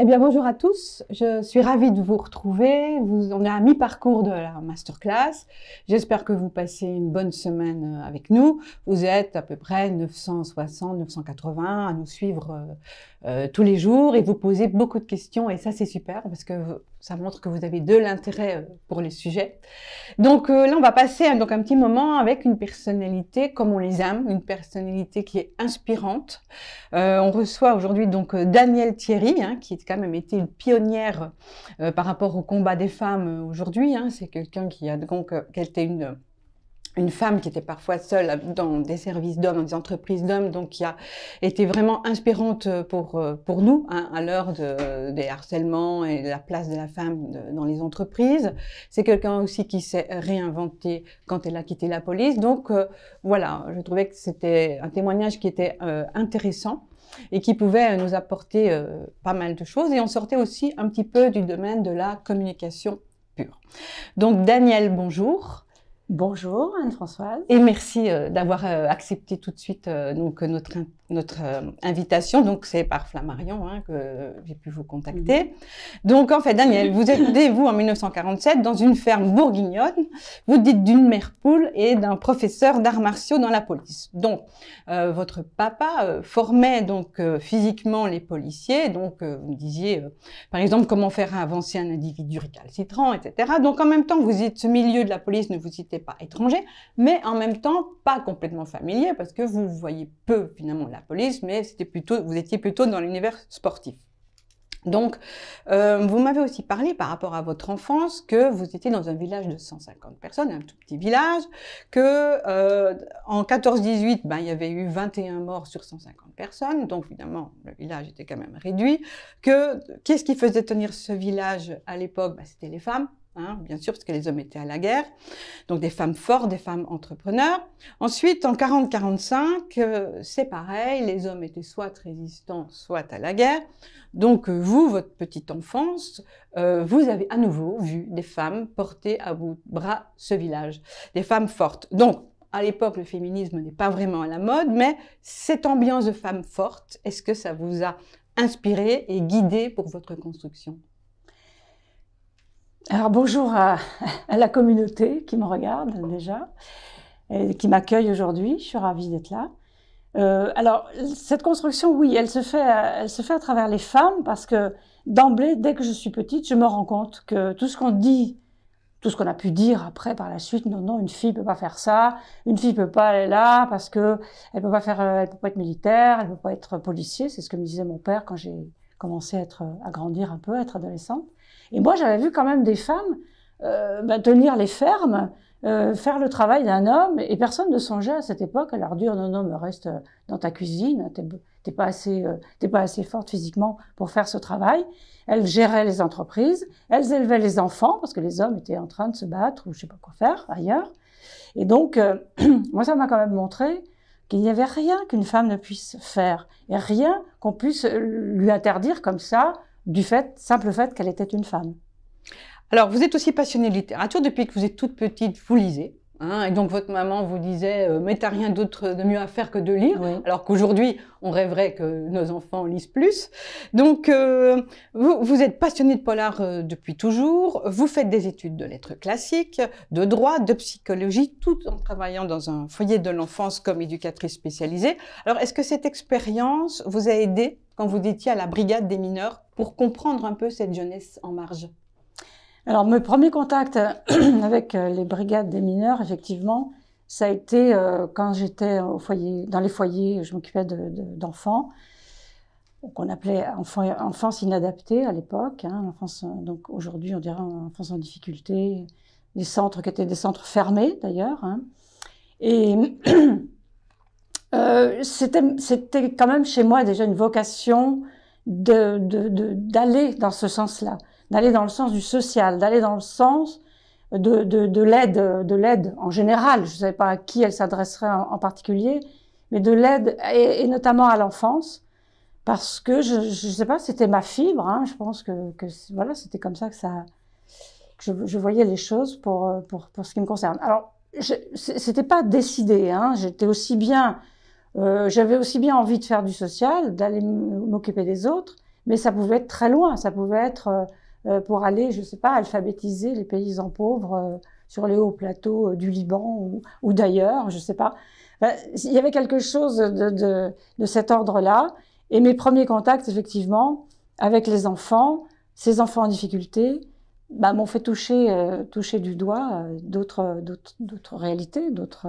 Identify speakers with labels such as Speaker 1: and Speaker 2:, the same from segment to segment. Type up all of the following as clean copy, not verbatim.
Speaker 1: Eh bien, bonjour à tous. Je suis ravie de vous retrouver. On est à mi-parcours de la masterclass. J'espère que vous passez une bonne semaine avec nous. Vous êtes à peu près 960, 980 à nous suivre tous les jours et vous posez beaucoup de questions. Et ça, c'est super parce que ça montre que vous avez de l'intérêt pour les sujets. Donc là, on va passer donc un petit moment avec une personnalité comme on les aime, une personnalité qui est inspirante. On reçoit aujourd'hui donc Danielle Thierry, qui a quand même été une pionnière par rapport au combat des femmes aujourd'hui. C'est quelqu'un qui a donc qui a été une femme qui était parfois seule dans des services d'hommes, dans des entreprises d'hommes, donc qui a été vraiment inspirante pour nous à l'heure des harcèlements et de la place de la femme dans les entreprises. C'est quelqu'un aussi qui s'est réinventé quand elle a quitté la police. Donc voilà, je trouvais que c'était un témoignage qui était intéressant et qui pouvait nous apporter pas mal de choses. Et on sortait aussi un petit peu du domaine de la communication pure. Donc Danielle, bonjour.
Speaker 2: Bonjour Anne-Françoise.
Speaker 1: Et merci d'avoir accepté tout de suite donc notre invitation. Donc c'est par Flammarion que j'ai pu vous contacter. Donc en fait, Danielle, vous êtes né, vous, en 1947 dans une ferme bourguignonne. Vous dites d'une mère poule et d'un professeur d'arts martiaux dans la police. Donc votre papa formait donc physiquement les policiers. Donc vous me disiez par exemple comment faire avancer un individu récalcitrant, etc. Donc en même temps, vous êtes ce milieu de la police ne vous était pas étranger, mais en même temps pas complètement familier parce que vous voyez peu finalement la police, mais vous étiez plutôt dans l'univers sportif. Donc, vous m'avez aussi parlé par rapport à votre enfance que vous étiez dans un village de 150 personnes, un tout petit village, que en 14-18, il y avait eu 21 morts sur 150 personnes, donc évidemment le village était quand même réduit. Qu'est-ce qui faisait tenir ce village à l'époque? C'était les femmes. Bien sûr, parce que les hommes étaient à la guerre. Donc, des femmes fortes, des femmes entrepreneurs. Ensuite, en 40-45, c'est pareil, les hommes étaient soit résistants, soit à la guerre. Donc, vous, votre petite enfance, vous avez à nouveau vu des femmes porter à bout de bras ce village. Des femmes fortes. Donc, à l'époque, le féminisme n'est pas vraiment à la mode, mais cette ambiance de femmes fortes, est-ce que ça vous a inspiré et guidé pour votre construction ?
Speaker 2: Alors bonjour à la communauté qui me regarde déjà et qui m'accueille aujourd'hui. Je suis ravie d'être là. Alors cette construction, oui, elle se fait à travers les femmes parce que d'emblée, dès que je suis petite, je me rends compte que tout ce qu'on dit, tout ce qu'on a pu dire après par la suite, non, une fille peut pas faire ça, une fille peut pas aller là parce que elle peut pas être militaire, elle peut pas être policier. C'est ce que me disait mon père quand j'ai commencé à grandir un peu, à être adolescente. Et moi, j'avais vu quand même des femmes tenir les fermes, faire le travail d'un homme, et personne ne songeait à cette époque à leur dire non, mais reste dans ta cuisine, t'es pas assez forte physiquement pour faire ce travail. Elles géraient les entreprises, elles élevaient les enfants parce que les hommes étaient en train de se battre ou je sais pas quoi faire ailleurs. Et donc, moi, ça m'a quand même montré qu'il n'y avait rien qu'une femme ne puisse faire et rien qu'on puisse lui interdire comme ça du simple fait qu'elle était une femme.
Speaker 1: Alors, vous êtes aussi passionnée de littérature. Depuis que vous êtes toute petite, vous lisez. Et donc, votre maman vous disait « mais t'as rien d'autre de mieux à faire que de lire oui. ». Alors qu'aujourd'hui, on rêverait que nos enfants lisent plus. Donc, vous êtes passionnée de polar depuis toujours. Vous faites des études de lettres classiques, de droit, de psychologie, tout en travaillant dans un foyer de l'enfance comme éducatrice spécialisée. Alors, est-ce que cette expérience vous a aidé quand vous étiez à la brigade des mineurs pour comprendre un peu cette jeunesse en marge ?
Speaker 2: Alors, mes premiers contacts avec les brigades des mineurs, effectivement, ça a été quand j'étais au foyer, dans les foyers, je m'occupais d'enfants, qu'on appelait enfance inadaptée à l'époque, donc aujourd'hui on dirait enfance en difficulté, des centres qui étaient des centres fermés d'ailleurs, et c'était quand même chez moi déjà une vocation d'aller dans ce sens-là. D'aller dans le sens du social, d'aller dans le sens de l'aide en général. Je ne savais pas à qui elle s'adresserait en particulier, mais de l'aide et notamment à l'enfance, parce que je sais pas, c'était ma fibre. Je pense que voilà, c'était comme ça que je voyais les choses pour ce qui me concerne. Alors, c'était pas décidé. J'étais aussi bien, j'avais aussi bien envie de faire du social, d'aller m'occuper des autres. mais ça pouvait être très loin. Ça pouvait être pour aller, je sais pas, alphabétiser les paysans pauvres sur les hauts plateaux du Liban ou d'ailleurs, je sais pas. Enfin, il y avait quelque chose de cet ordre-là. Et mes premiers contacts, effectivement, avec les enfants, ces enfants en difficulté, bah, m'ont fait toucher du doigt d'autres réalités, d'autres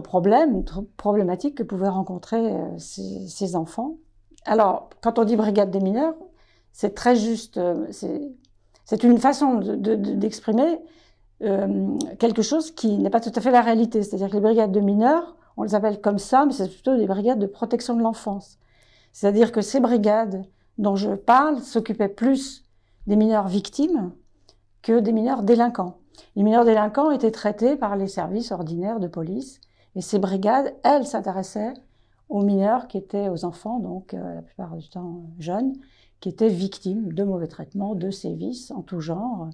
Speaker 2: problèmes, d'autres problématiques que pouvaient rencontrer ces enfants. Alors, quand on dit brigade des mineurs, c'est très juste, c'est une façon d'exprimer quelque chose qui n'est pas tout à fait la réalité. C'est-à-dire que les brigades de mineurs, on les appelle comme ça, mais c'est plutôt des brigades de protection de l'enfance. C'est-à-dire que ces brigades dont je parle s'occupaient plus des mineurs victimes que des mineurs délinquants. Les mineurs délinquants étaient traités par les services ordinaires de police et ces brigades, elles, s'intéressaient aux mineurs qui étaient, aux enfants, donc la plupart du temps jeunes, qui étaient victimes de mauvais traitements, de sévices en tout genre,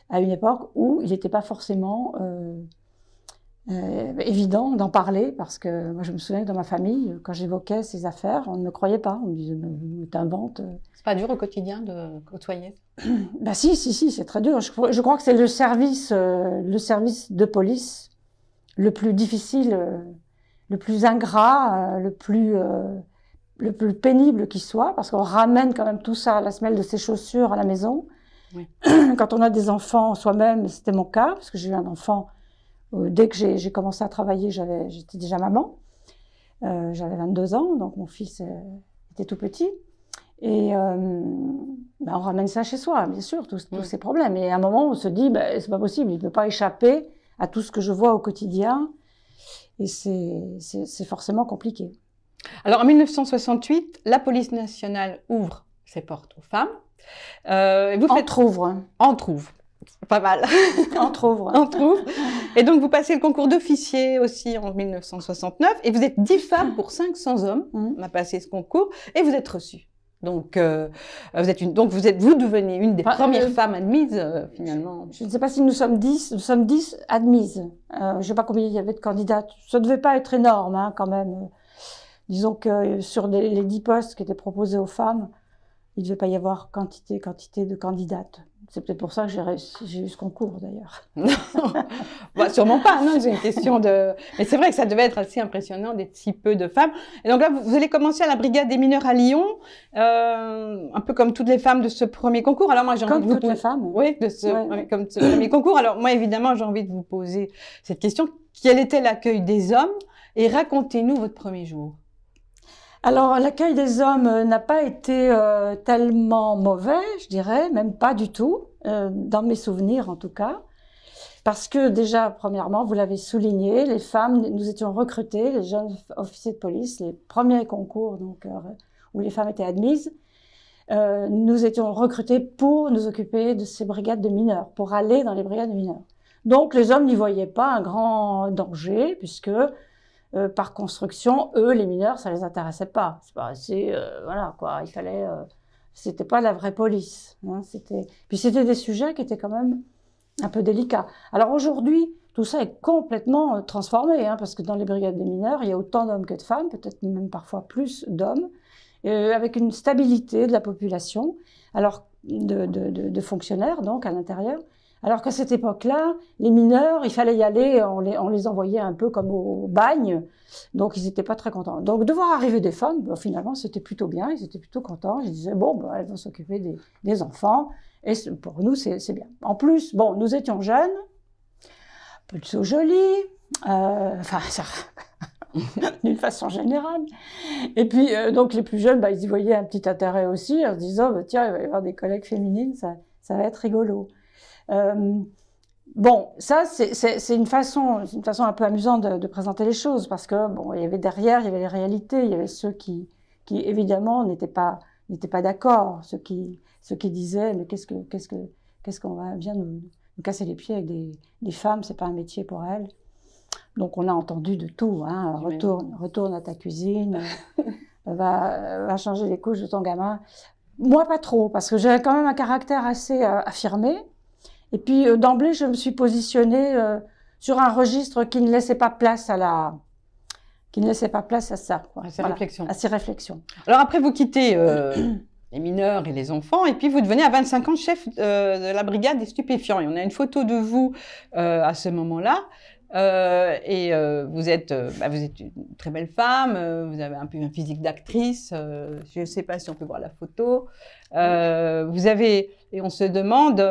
Speaker 2: à une époque où il n'était pas forcément évident d'en parler, parce que moi je me souviens que dans ma famille, quand j'évoquais ces affaires, on ne me croyait pas, on me disait « t'inventes ».
Speaker 1: C'est pas dur au quotidien de côtoyer?
Speaker 2: Ben si, c'est très dur. Je crois que c'est le service de police le plus difficile, le plus ingrat, le plus pénible qui soit, parce qu'on ramène quand même tout ça, la semelle de ses chaussures à la maison. Oui. Quand on a des enfants soi-même, c'était mon cas, parce que j'ai eu un enfant, dès que j'ai commencé à travailler, j'étais déjà maman. J'avais 22 ans, donc mon fils était tout petit. Et ben on ramène ça chez soi, bien sûr, tous ces problèmes. Et à un moment, on se dit, ben, c'est pas possible, il ne peut pas échapper à tout ce que je vois au quotidien. Et c'est forcément compliqué.
Speaker 1: Alors, en 1968, la police nationale ouvre ses portes aux femmes.
Speaker 2: Entrouvre.
Speaker 1: Pas mal.
Speaker 2: Entrouvre.
Speaker 1: Et donc, vous passez le concours d'officier aussi en 1969. Et vous êtes 10 femmes pour 500 hommes. On a passé ce concours. Et vous êtes reçue. Donc, vous devenez une des premières femmes admises, finalement.
Speaker 2: Je ne sais pas si nous sommes 10 admises. Je ne sais pas combien il y avait de candidates. Ça ne devait pas être énorme, hein, quand même. Disons que sur les 10 postes qui étaient proposés aux femmes, il ne devait pas y avoir quantité de candidates. C'est peut-être pour ça que j'ai eu ce concours, d'ailleurs.
Speaker 1: Bah, sûrement pas, non, c'est une question de... Mais c'est vrai que ça devait être assez impressionnant d'être si peu de femmes. Et donc là, vous allez commencer à la brigade des mineurs à Lyon, un peu comme toutes les femmes de ce premier concours. Alors moi, j'ai envie de vous...
Speaker 2: Comme toutes les femmes.
Speaker 1: Oui, comme ce premier concours. Alors moi, évidemment, j'ai envie de vous poser cette question. Quel était l'accueil des hommes? Et racontez-nous votre premier jour.
Speaker 2: Alors, l'accueil des hommes n'a pas été tellement mauvais, je dirais, même pas du tout, dans mes souvenirs en tout cas. Parce que déjà, premièrement, vous l'avez souligné, les femmes, nous étions recrutées, les jeunes officiers de police, les premiers concours donc, où les femmes étaient admises, nous étions recrutés pour nous occuper de ces brigades de mineurs, pour aller dans les brigades de mineurs. Donc, les hommes n'y voyaient pas un grand danger, puisque... par construction, eux, les mineurs, ça les intéressait pas. C'est pas assez, voilà quoi. Il fallait, c'était pas la vraie police. Hein, puis c'était des sujets qui étaient quand même un peu délicats. Alors aujourd'hui, tout ça est complètement transformé, hein, parce que dans les brigades des mineurs, il y a autant d'hommes que de femmes, peut-être même parfois plus d'hommes, avec une stabilité de la population, alors de fonctionnaires donc à l'intérieur. Alors qu'à cette époque-là, les mineurs, il fallait y aller, on les envoyait un peu comme au bagne, donc ils n'étaient pas très contents. Donc de voir arriver des femmes, ben, finalement c'était plutôt bien, ils étaient plutôt contents. Ils disaient bon, ben, elles vont s'occuper des enfants, et pour nous c'est bien. En plus, bon, nous étions jeunes, plutôt jolis, enfin ça, d'une façon générale. Et puis donc les plus jeunes, ben, ils y voyaient un petit intérêt aussi, en se disant ben, tiens, il va y avoir des collègues féminines, ça va être rigolo. Bon, ça c'est une façon un peu amusante de présenter les choses, parce que bon, il y avait derrière, il y avait les réalités, il y avait ceux qui évidemment n'étaient pas d'accord, ceux qui disaient mais qu'est-ce qu'on va bien nous casser les pieds avec des femmes, c'est pas un métier pour elles. Donc on a entendu de tout, hein, retourne à ta cuisine, va changer les couches de ton gamin. Moi pas trop, parce que j'avais quand même un caractère assez affirmé. Et puis, d'emblée, je me suis positionnée sur un registre qui ne laissait pas place à qui ne laissaient pas place à ça, quoi.
Speaker 1: À ces réflexions.
Speaker 2: À ces réflexions.
Speaker 1: Alors après, vous quittez les mineurs et les enfants, et puis vous devenez à 25 ans chef de la brigade des stupéfiants. Et on a une photo de vous à ce moment-là. Vous êtes une très belle femme, vous avez un peu un physique d'actrice, je ne sais pas si on peut voir la photo. Et on se demande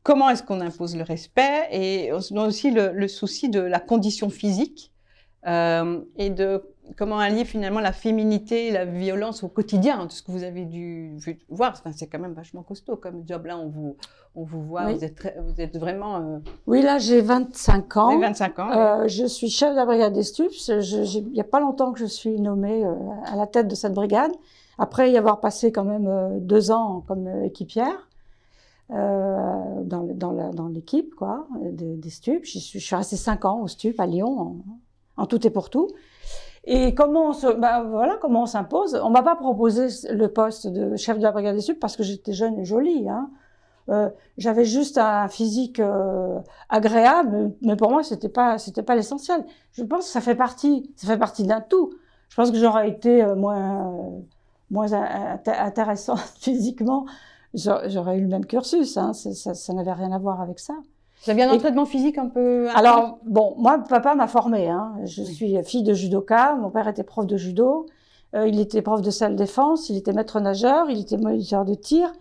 Speaker 1: comment est-ce qu'on impose le respect, et on se demande aussi le souci de la condition physique et de comment allier finalement la féminité et la violence au quotidien, tout ce que vous avez dû voir. Enfin, c'est quand même vachement costaud comme job. Là, on vous voit,
Speaker 2: oui.
Speaker 1: vous êtes vraiment...
Speaker 2: Oui, là, j'ai 25 ans.
Speaker 1: Vous avez 25 ans.
Speaker 2: Je suis chef de la brigade des stupes. Il n'y a pas longtemps que je suis nommée à la tête de cette brigade. Après y avoir passé quand même 2 ans comme équipière dans l'équipe quoi, des stupes. Je suis restée 5 ans aux stupes à Lyon, en tout et pour tout. Et comment on s'impose. On m'a pas proposé le poste de chef de la brigade des stupes parce que j'étais jeune et jolie. J'avais juste un physique agréable, mais pour moi c'était pas l'essentiel. Je pense que ça fait partie d'un tout. Je pense que j'aurais été moins intéressante physiquement, j'aurais eu le même cursus. Ça n'avait rien à voir avec ça.
Speaker 1: Vous avez un entraînement physique un peu...
Speaker 2: Alors, bon, moi, papa m'a formée. Je suis fille de judoka. Mon père était prof de judo. Il était prof de salle défense. Il était maître nageur. Il était moniteur de tir.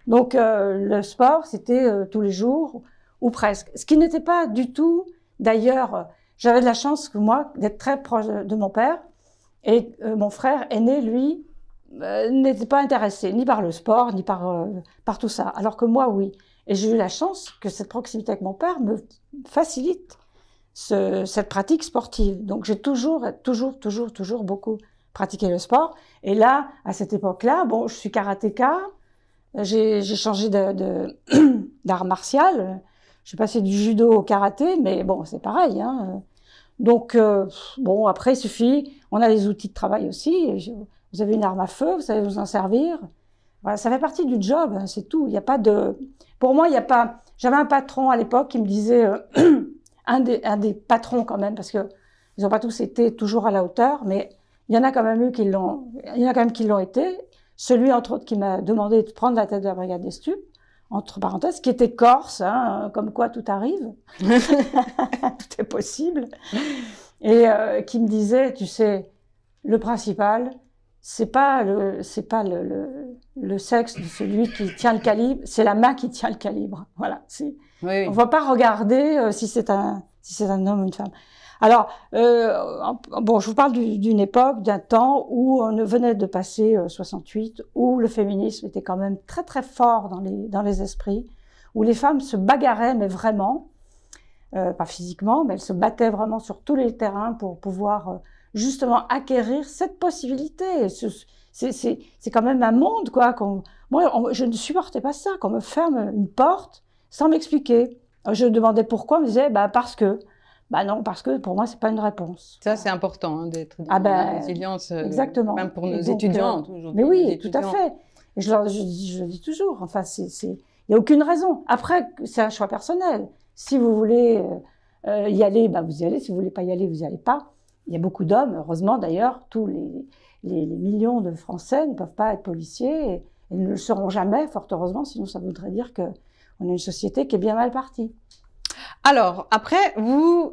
Speaker 2: Donc, le sport, c'était tous les jours, ou presque. Ce qui n'était pas du tout... D'ailleurs, j'avais de la chance, d'être très proche de mon père. Et mon frère aîné, lui, n'était pas intéressé, ni par le sport, ni par tout ça. Alors que moi, oui. Et j'ai eu la chance que cette proximité avec mon père me facilite cette pratique sportive. Donc j'ai toujours beaucoup pratiqué le sport. Et là, à cette époque-là, bon, je suis karatéka, j'ai changé d'art martial, j'ai passé du judo au karaté, mais bon, c'est pareil. Donc bon, après il suffit, on a les outils de travail aussi. Vous avez une arme à feu, vous savez vous en servir. Voilà, ça fait partie du job, c'est tout. Il n'y a pas de... Pour moi, il n'y a pas... J'avais un patron à l'époque qui me disait, un des patrons quand même, parce que ils n'ont pas tous été toujours à la hauteur, mais il y en a quand même qui l'ont été. Celui, entre autres, qui m'a demandé de prendre la tête de la brigade des stupes, entre parenthèses, qui était corse, comme quoi tout arrive. Tout est possible. Et qui me disait, tu sais, le principal... c'est pas le sexe de celui qui tient le calibre, c'est la main qui tient le calibre. Voilà. Oui. On va pas regarder si c'est un homme ou une femme. Alors, bon, je vous parle d'une époque, d'un temps où on venait de passer 68, où le féminisme était quand même très très fort dans les esprits, où les femmes se bagarraient, mais vraiment, pas physiquement, mais elles se battaient vraiment sur tous les terrains pour pouvoir justement acquérir cette possibilité. C'est quand même un monde, quoi. Moi, je ne supportais pas ça, qu'on me ferme une porte sans m'expliquer. Je demandais pourquoi, on me disait, parce que. Non, parce que pour moi, c'est pas une réponse.
Speaker 1: Ça, c'est important, d'être dans la résilience.
Speaker 2: Exactement.
Speaker 1: Même pour nos étudiants.
Speaker 2: Mais oui, tout à fait. Et je dis toujours, enfin, il n'y a aucune raison. Après, c'est un choix personnel. Si vous voulez y aller, vous y allez. Si vous voulez pas y aller, vous y allez pas. Il y a beaucoup d'hommes, heureusement d'ailleurs, tous les millions de Français ne peuvent pas être policiers et ne le seront jamais, fort heureusement, sinon ça voudrait dire qu'on a une société qui est bien mal partie.
Speaker 1: Alors, après,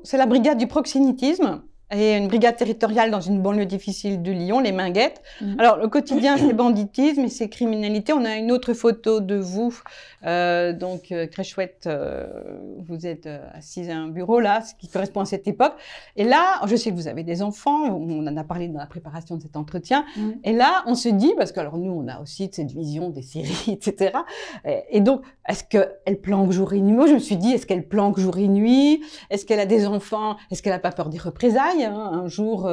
Speaker 1: c'est la brigade du proxénétisme et une brigade territoriale dans une banlieue difficile de Lyon, les Minguettes. Alors, le quotidien, c'est banditisme et c'est criminalité. On a une autre photo de vous, donc très chouette. Vous êtes assise à un bureau là, ce qui correspond à cette époque. Et là, je sais que vous avez des enfants. On en a parlé dans la préparation de cet entretien. Et là, on se dit, parce que alors nous, on a aussi cette vision des séries, etc. Et donc, est-ce qu'elle planque jour et nuit? Moi, je me suis dit, est-ce qu'elle planque jour et nuit? Est-ce qu'elle a des enfants? Est-ce qu'elle n'a pas peur des représailles? Un jour,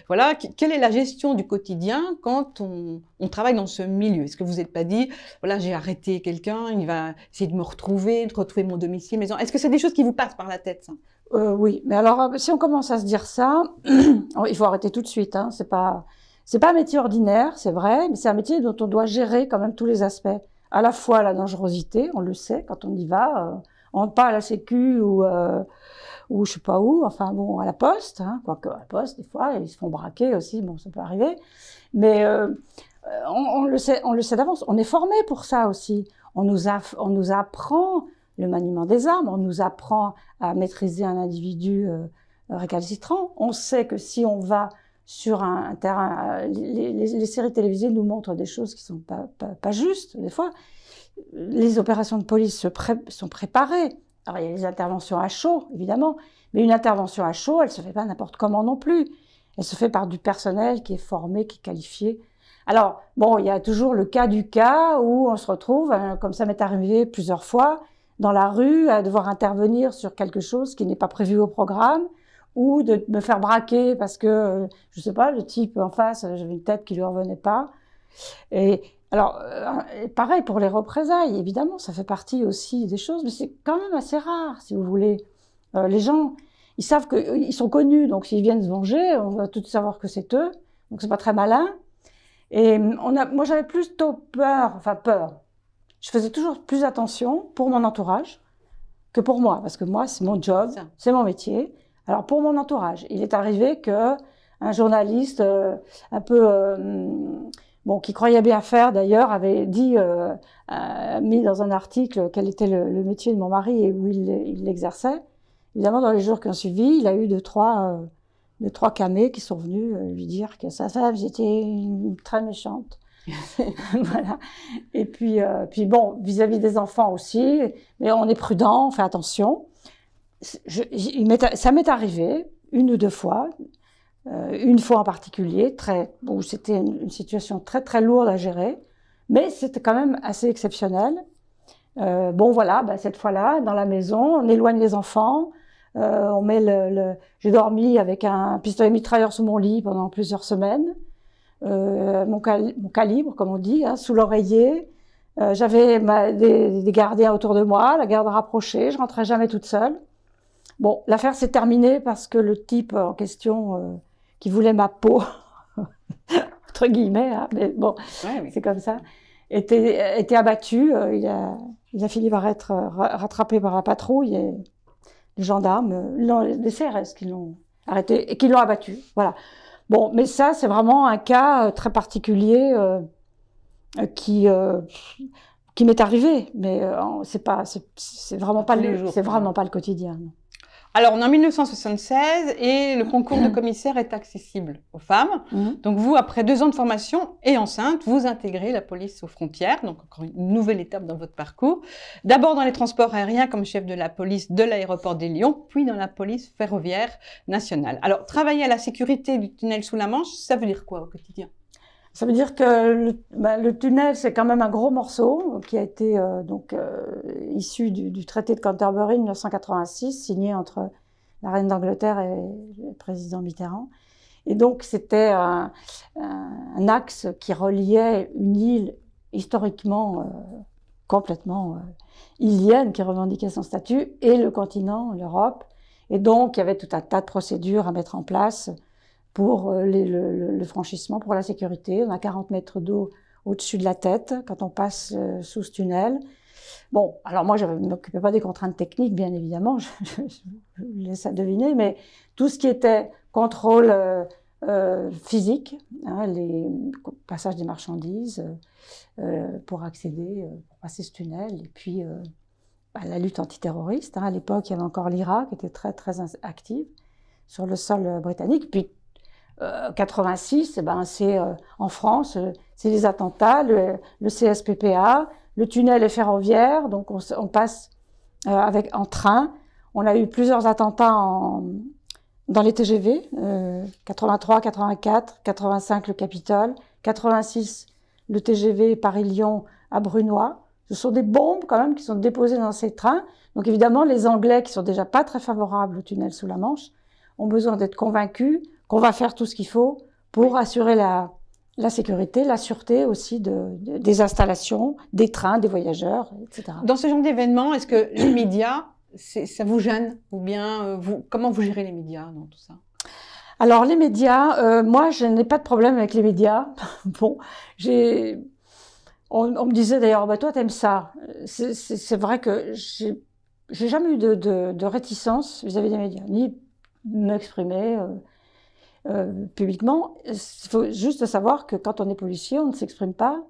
Speaker 1: voilà. Quelle est la gestion du quotidien quand on travaille dans ce milieu? Est-ce que vous n'êtes pas dit, voilà, j'ai arrêté quelqu'un, il va essayer de me retrouver, de retrouver mon domicile, maison? Est-ce que c'est des choses qui vous passent par la tête, ça?
Speaker 2: Oui, mais alors, si on commence à se dire ça, il faut arrêter tout de suite. C'est pas un métier ordinaire, c'est vrai, mais c'est un métier dont on doit gérer quand même tous les aspects. À la fois la dangerosité, on le sait, quand on y va, On rentre pas à la Sécu ou je sais pas où, enfin bon, à la Poste, hein, quoique à la Poste, des fois, ils se font braquer aussi, bon, ça peut arriver. Mais on le sait d'avance. On est formé pour ça aussi. On nous apprend le maniement des armes, on nous apprend à maîtriser un individu récalcitrant. On sait que si on va sur un terrain, les séries télévisées nous montrent des choses qui sont pas justes, des fois. Les opérations de police sont préparées. Alors, il y a les interventions à chaud, évidemment, mais une intervention à chaud, elle se fait pas n'importe comment non plus. Elle se fait par du personnel qui est formé, qui est qualifié. Alors, bon, il y a toujours le cas du cas où on se retrouve, comme ça m'est arrivé plusieurs fois, dans la rue, à devoir intervenir sur quelque chose qui n'est pas prévu au programme, ou de me faire braquer parce que, je sais pas, le type en face, j'avais une tête qui lui revenait pas. Et alors, pareil pour les représailles, évidemment, ça fait partie aussi des choses, mais c'est quand même assez rare, si vous voulez. Les gens, ils savent qu'ils sont connus, donc s'ils viennent se venger, on va tout savoir que c'est eux, donc c'est pas très malin. Et moi, j'avais plutôt peur. Je faisais toujours plus attention pour mon entourage que pour moi, parce que moi, c'est mon job, c'est mon métier. Alors, pour mon entourage, il est arrivé que un journaliste un peu... bon, qui croyait bien faire d'ailleurs, avait dit, mis dans un article quel était le métier de mon mari et où il l'exerçait. Évidemment, dans les jours qui ont suivi, il a eu deux, trois camés qui sont venus lui dire que sa femme était très méchante. Voilà. Et puis bon, vis-à-vis des enfants aussi, mais on est prudent, on fait attention. Ça m'est arrivé une ou deux fois. Une fois en particulier, où c'était une situation très très lourde à gérer, mais c'était quand même assez exceptionnel. Bon voilà, cette fois-là, dans la maison, on éloigne les enfants, on met j'ai dormi avec un pistolet mitrailleur sous mon lit pendant plusieurs semaines, mon calibre, comme on dit, hein, sous l'oreiller. J'avais des gardiens autour de moi, la garde rapprochée, je rentrais jamais toute seule. Bon, l'affaire s'est terminée parce que le type en question qui voulait ma peau, entre guillemets, hein, mais bon, ouais. C'est comme ça, était abattu. Il a fini par être rattrapé par la patrouille et les gendarmes, les CRS qui l'ont arrêté et qui l'ont abattu. Voilà. Bon, mais ça, c'est vraiment un cas très particulier qui m'est arrivé, mais c'est vraiment pas le quotidien. Non.
Speaker 1: Alors, on est en 1976 et le concours de commissaire est accessible aux femmes. Donc, vous, après 2 ans de formation et enceinte, vous intégrez la police aux frontières. Donc, encore une nouvelle étape dans votre parcours. D'abord dans les transports aériens comme chef de la police de l'aéroport des Lions, puis dans la police ferroviaire nationale. Alors, travailler à la sécurité du tunnel sous la Manche, ça veut dire quoi au quotidien ?
Speaker 2: Ça veut dire que le tunnel, c'est quand même un gros morceau qui a été issu du traité de Canterbury 1986, signé entre la reine d'Angleterre et le président Mitterrand. Et donc, c'était un axe qui reliait une île historiquement complètement ilienne, qui revendiquait son statut, et le continent, l'Europe. Et donc, il y avait tout un tas de procédures à mettre en place pour le franchissement, pour la sécurité. On a 40 mètres d'eau au-dessus de la tête quand on passe sous ce tunnel. Bon, alors moi, je ne m'occupais pas des contraintes techniques, bien évidemment, je laisse à deviner, mais tout ce qui était contrôle physique, hein, les passages des marchandises pour accéder, pour passer ce tunnel, et puis la lutte antiterroriste. Hein, à l'époque, il y avait encore l'IRA qui était très, très active sur le sol britannique. Puis 86, c'est en France, c'est les attentats, le CSPPA, le tunnel est ferroviaire, donc on passe en train. On a eu plusieurs attentats dans les TGV, 83, 84, 85 le Capitole, 86 le TGV Paris-Lyon à Brunoy. Ce sont des bombes quand même qui sont déposées dans ces trains. Donc évidemment, les Anglais qui sont déjà pas très favorables au tunnel sous la Manche ont besoin d'être convaincus qu'on va faire tout ce qu'il faut pour assurer la sécurité, la sûreté aussi des installations, des trains, des voyageurs, etc.
Speaker 1: Dans ce genre d'événement, est-ce que les médias, ça vous gêne? Ou bien, comment vous gérez les médias dans tout ça?
Speaker 2: Alors, les médias, moi, je n'ai pas de problème avec les médias. Bon, on me disait d'ailleurs, toi, t'aimes ça. C'est vrai que j'ai jamais eu de réticence vis-à-vis des médias, ni m'exprimer publiquement. Il faut juste savoir que quand on est policier, on ne s'exprime pas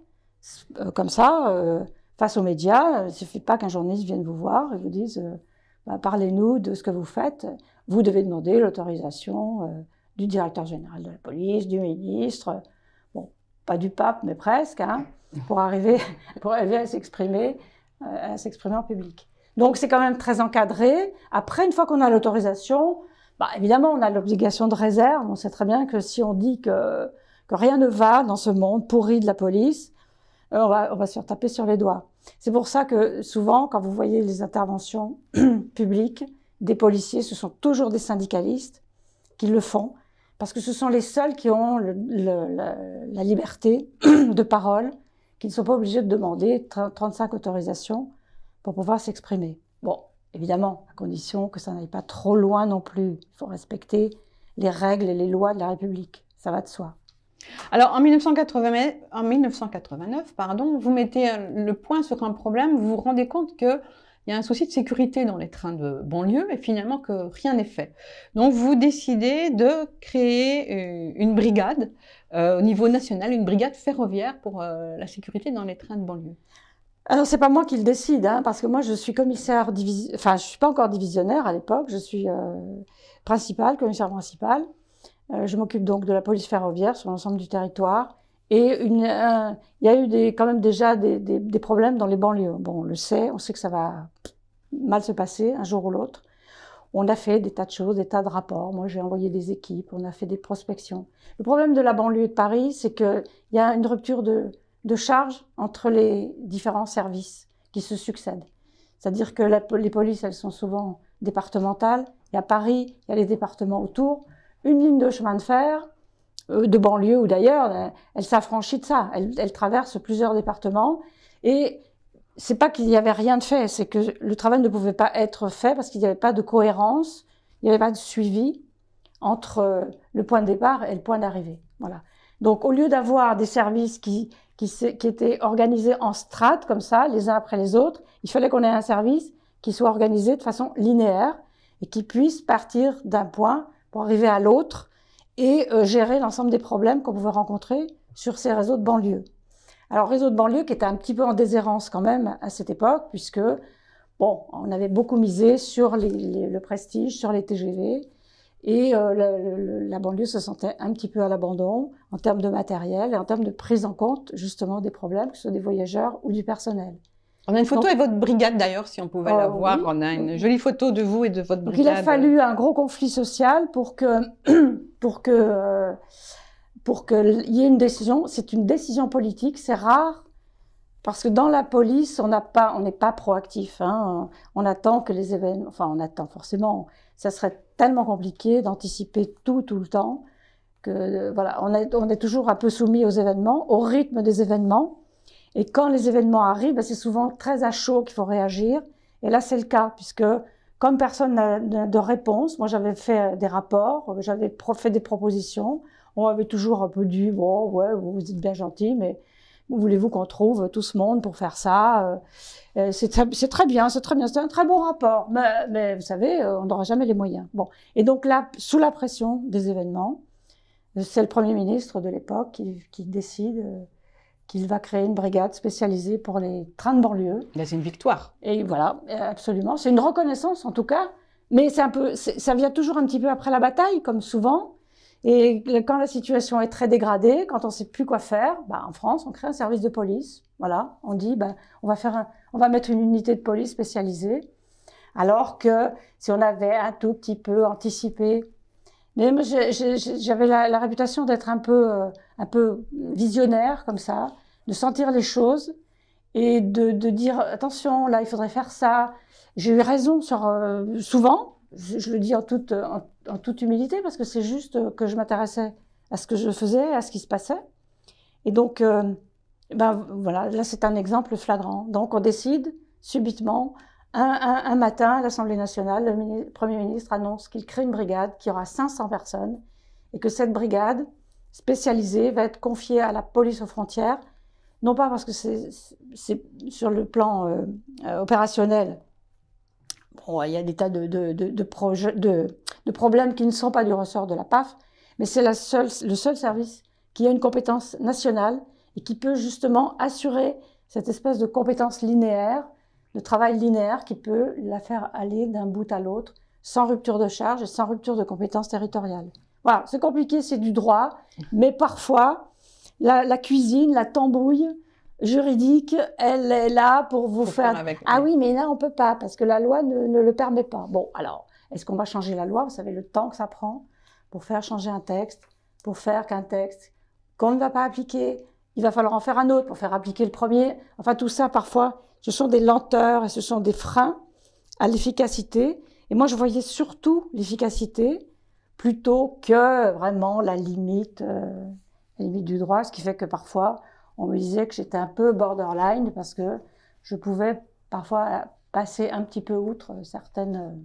Speaker 2: comme ça face aux médias. Il ne suffit pas qu'un journaliste vienne vous voir et vous dise parlez-nous de ce que vous faites. Vous devez demander l'autorisation du directeur général de la police, du ministre, bon, pas du pape, mais presque, hein, pour arriver à s'exprimer en public. Donc c'est quand même très encadré. Après, une fois qu'on a l'autorisation, évidemment, on a l'obligation de réserve. On sait très bien que si on dit que rien ne va dans ce monde pourri de la police, on va se faire taper sur les doigts. C'est pour ça que souvent, quand vous voyez les interventions publiques des policiers, ce sont toujours des syndicalistes qui le font, parce que ce sont les seuls qui ont la liberté de parole, qui ne sont pas obligés de demander 35 autorisations pour pouvoir s'exprimer. Bon, évidemment, à condition que ça n'aille pas trop loin non plus. Il faut respecter les règles et les lois de la République. Ça va de soi.
Speaker 1: Alors, en 1989, vous mettez le point sur un problème, vous vous rendez compte qu'il y a un souci de sécurité dans les trains de banlieue et finalement que rien n'est fait. Donc, vous décidez de créer une brigade au niveau national, une brigade ferroviaire pour la sécurité dans les trains de banlieue.
Speaker 2: Alors, c'est pas moi qui le décide, hein, parce que moi, je suis commissaire enfin, je suis pas encore divisionnaire à l'époque, je suis commissaire principal. Je m'occupe donc de la police ferroviaire sur l'ensemble du territoire. Et il y a eu quand même déjà des problèmes dans les banlieues. Bon, on sait que ça va mal se passer un jour ou l'autre. On a fait des tas de choses, des tas de rapports. Moi, j'ai envoyé des équipes, on a fait des prospections. Le problème de la banlieue de Paris, c'est qu'il y a une rupture de charge entre les différents services qui se succèdent. C'est-à-dire que les polices, elles sont souvent départementales. Et à Paris, il y a les départements autour. Une ligne de chemin de fer, de banlieue ou d'ailleurs, elle s'affranchit de ça. Elle traverse plusieurs départements. Et c'est pas qu'il n'y avait rien de fait, c'est que le travail ne pouvait pas être fait parce qu'il n'y avait pas de cohérence, il n'y avait pas de suivi entre le point de départ et le point d'arrivée. Voilà. Donc, au lieu d'avoir des services qui étaient organisés en strates, comme ça, les uns après les autres, il fallait qu'on ait un service qui soit organisé de façon linéaire et qui puisse partir d'un point pour arriver à l'autre et gérer l'ensemble des problèmes qu'on pouvait rencontrer sur ces réseaux de banlieue. Alors, réseau de banlieue qui était un petit peu en déshérence quand même à cette époque, puisque, bon, on avait beaucoup misé sur le prestige, sur les TGV, et la banlieue se sentait un petit peu à l'abandon en termes de matériel et en termes de prise en compte, justement, des problèmes, que ce soit des voyageurs ou du personnel.
Speaker 1: On a une photo de votre brigade d'ailleurs, si on pouvait la voir. Oui. On a une jolie photo de vous et de votre brigade.
Speaker 2: Donc, il a fallu un gros conflit social pour qu'il y ait une décision. C'est une décision politique, c'est rare, parce que dans la police, on n'est pas proactif. Hein. On attend que les événements... Enfin, on attend forcément. Ça serait tellement compliqué d'anticiper tout le temps que voilà, on est toujours un peu soumis aux événements, au rythme des événements. Et quand les événements arrivent, c'est souvent très à chaud qu'il faut réagir. Et là, c'est le cas, puisque comme personne n'a de réponse, moi j'avais fait des rapports, j'avais fait des propositions, on avait toujours un peu dit, bon, ouais, vous êtes bien gentil, mais où voulez-vous qu'on trouve tout ce monde pour faire ça? C'est très bien, c'est un très bon rapport, mais vous savez, on n'aura jamais les moyens. Bon. Et donc là, sous la pression des événements, c'est le Premier ministre de l'époque qui décide qu'il va créer une brigade spécialisée pour les trains de banlieue.
Speaker 1: C'est une victoire.
Speaker 2: Et voilà, absolument. C'est une reconnaissance en tout cas, mais ça vient toujours un petit peu après la bataille, comme souvent. Et quand la situation est très dégradée, quand on ne sait plus quoi faire, en France, on crée un service de police. Voilà, on dit, on va mettre une unité de police spécialisée. Alors que si on avait un tout petit peu anticipé, mais j'avais la réputation d'être un peu visionnaire comme ça, de sentir les choses et de dire attention, là il faudrait faire ça. J'ai eu raison souvent, je le dis en toute humilité parce que c'est juste que je m'intéressais à ce que je faisais, à ce qui se passait. Et donc voilà, là c'est un exemple flagrant. Donc on décide subitement. Un matin, à l'Assemblée nationale, le Premier ministre annonce qu'il crée une brigade qui aura 500 personnes et que cette brigade spécialisée va être confiée à la police aux frontières, non pas parce que c'est sur le plan opérationnel, Bon, il y a des tas de problèmes qui ne sont pas du ressort de la PAF, mais c'est le seul service qui a une compétence nationale et qui peut justement assurer cette espèce de compétence linéaire, de travail linéaire qui peut la faire aller d'un bout à l'autre sans rupture de charge et sans rupture de compétences territoriales. Voilà, c'est compliqué, c'est du droit, mais parfois, la cuisine, la tambouille juridique, elle est là pour vous faire... Ah oui, mais là, on peut pas, parce que la loi ne le permet pas. Bon, alors, est-ce qu'on va changer la loi? Vous savez, le temps que ça prend pour faire changer un texte, pour faire qu'un texte qu'on ne va pas appliquer, il va falloir en faire un autre pour faire appliquer le premier. Enfin, tout ça, parfois, ce sont des lenteurs et ce sont des freins à l'efficacité. Et moi, je voyais surtout l'efficacité plutôt que vraiment la limite du droit, ce qui fait que parfois, on me disait que j'étais un peu borderline parce que je pouvais parfois passer un petit peu outre certaines...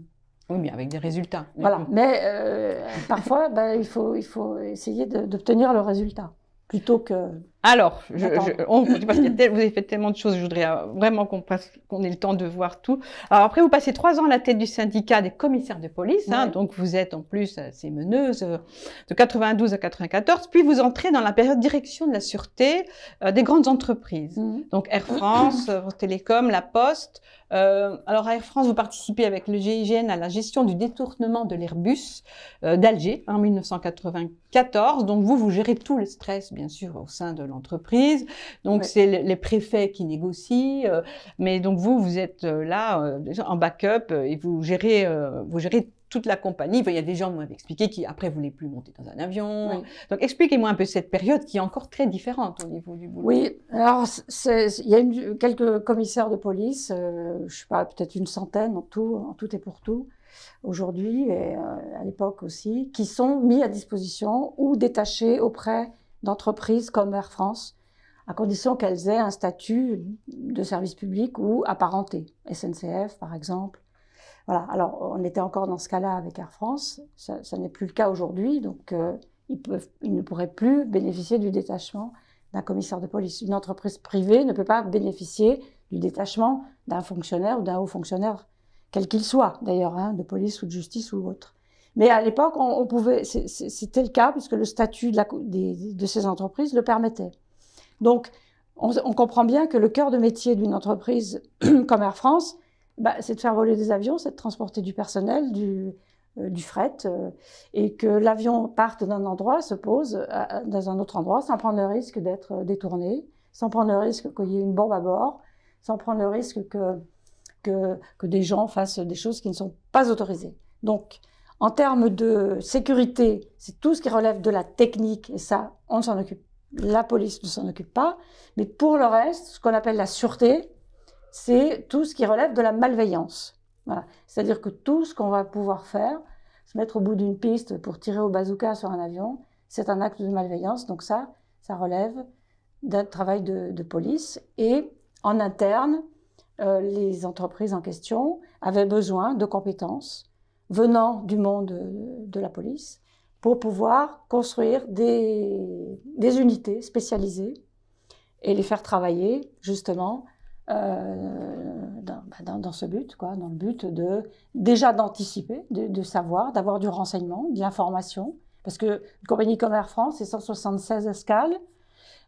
Speaker 1: Oui, mais avec des résultats.
Speaker 2: Voilà, mais parfois, il faut essayer d'obtenir le résultat plutôt que...
Speaker 1: Alors, parce que vous avez fait tellement de choses, je voudrais vraiment qu'on ait le temps de voir tout. Alors après, vous passez 3 ans à la tête du syndicat des commissaires de police, hein, donc vous êtes en plus assez meneuse de 92 à 94, puis vous entrez dans la période direction de la sûreté des grandes entreprises. Donc Air France, Télécom, La Poste. Alors à Air France, vous participez avec le GIGN à la gestion du détournement de l'Airbus d'Alger en 1994. Donc vous gérez tout le stress, bien sûr, au sein de l'entreprise. Donc c'est les préfets qui négocient, mais donc vous êtes là en backup et vous gérez toute la compagnie. Il y a des gens qui m'avaient expliqué qui après voulaient plus monter dans un avion. Donc expliquez-moi un peu cette période qui est encore très différente au niveau du boulot.
Speaker 2: Oui, alors il y a quelques commissaires de police, je sais pas, peut-être une centaine en tout et pour tout aujourd'hui et à l'époque aussi, qui sont mis à disposition ou détachés auprès d'entreprises comme Air France, à condition qu'elles aient un statut de service public ou apparenté. SNCF, par exemple. Voilà. Alors, on était encore dans ce cas-là avec Air France. Ça n'est plus le cas aujourd'hui. Donc, ils ne pourraient plus bénéficier du détachement d'un commissaire de police. Une entreprise privée ne peut pas bénéficier du détachement d'un fonctionnaire ou d'un haut fonctionnaire, quel qu'il soit, d'ailleurs, hein, de police ou de justice ou autre. Mais à l'époque, on pouvait, c'était le cas puisque le statut de ces entreprises le permettait. Donc, on comprend bien que le cœur de métier d'une entreprise comme Air France, c'est de faire voler des avions, c'est de transporter du personnel, du fret, et que l'avion parte d'un endroit, se pose dans un autre endroit, sans prendre le risque d'être détourné, sans prendre le risque qu'il y ait une bombe à bord, sans prendre le risque que des gens fassent des choses qui ne sont pas autorisées. Donc, en termes de sécurité, c'est tout ce qui relève de la technique, et ça, on s'en occupe. La police ne s'en occupe pas. Mais pour le reste, ce qu'on appelle la sûreté, c'est tout ce qui relève de la malveillance. Voilà. C'est-à-dire que tout ce qu'on va pouvoir faire, se mettre au bout d'une piste pour tirer au bazooka sur un avion, c'est un acte de malveillance. Donc ça relève d'un travail de police. Et en interne, les entreprises en question avaient besoin de compétences venant du monde de la police pour pouvoir construire des unités spécialisées et les faire travailler justement dans ce but, quoi, dans le but déjà d'anticiper, de savoir, d'avoir du renseignement, de l'information, parce que une compagnie comme Air France, c'est 176 escales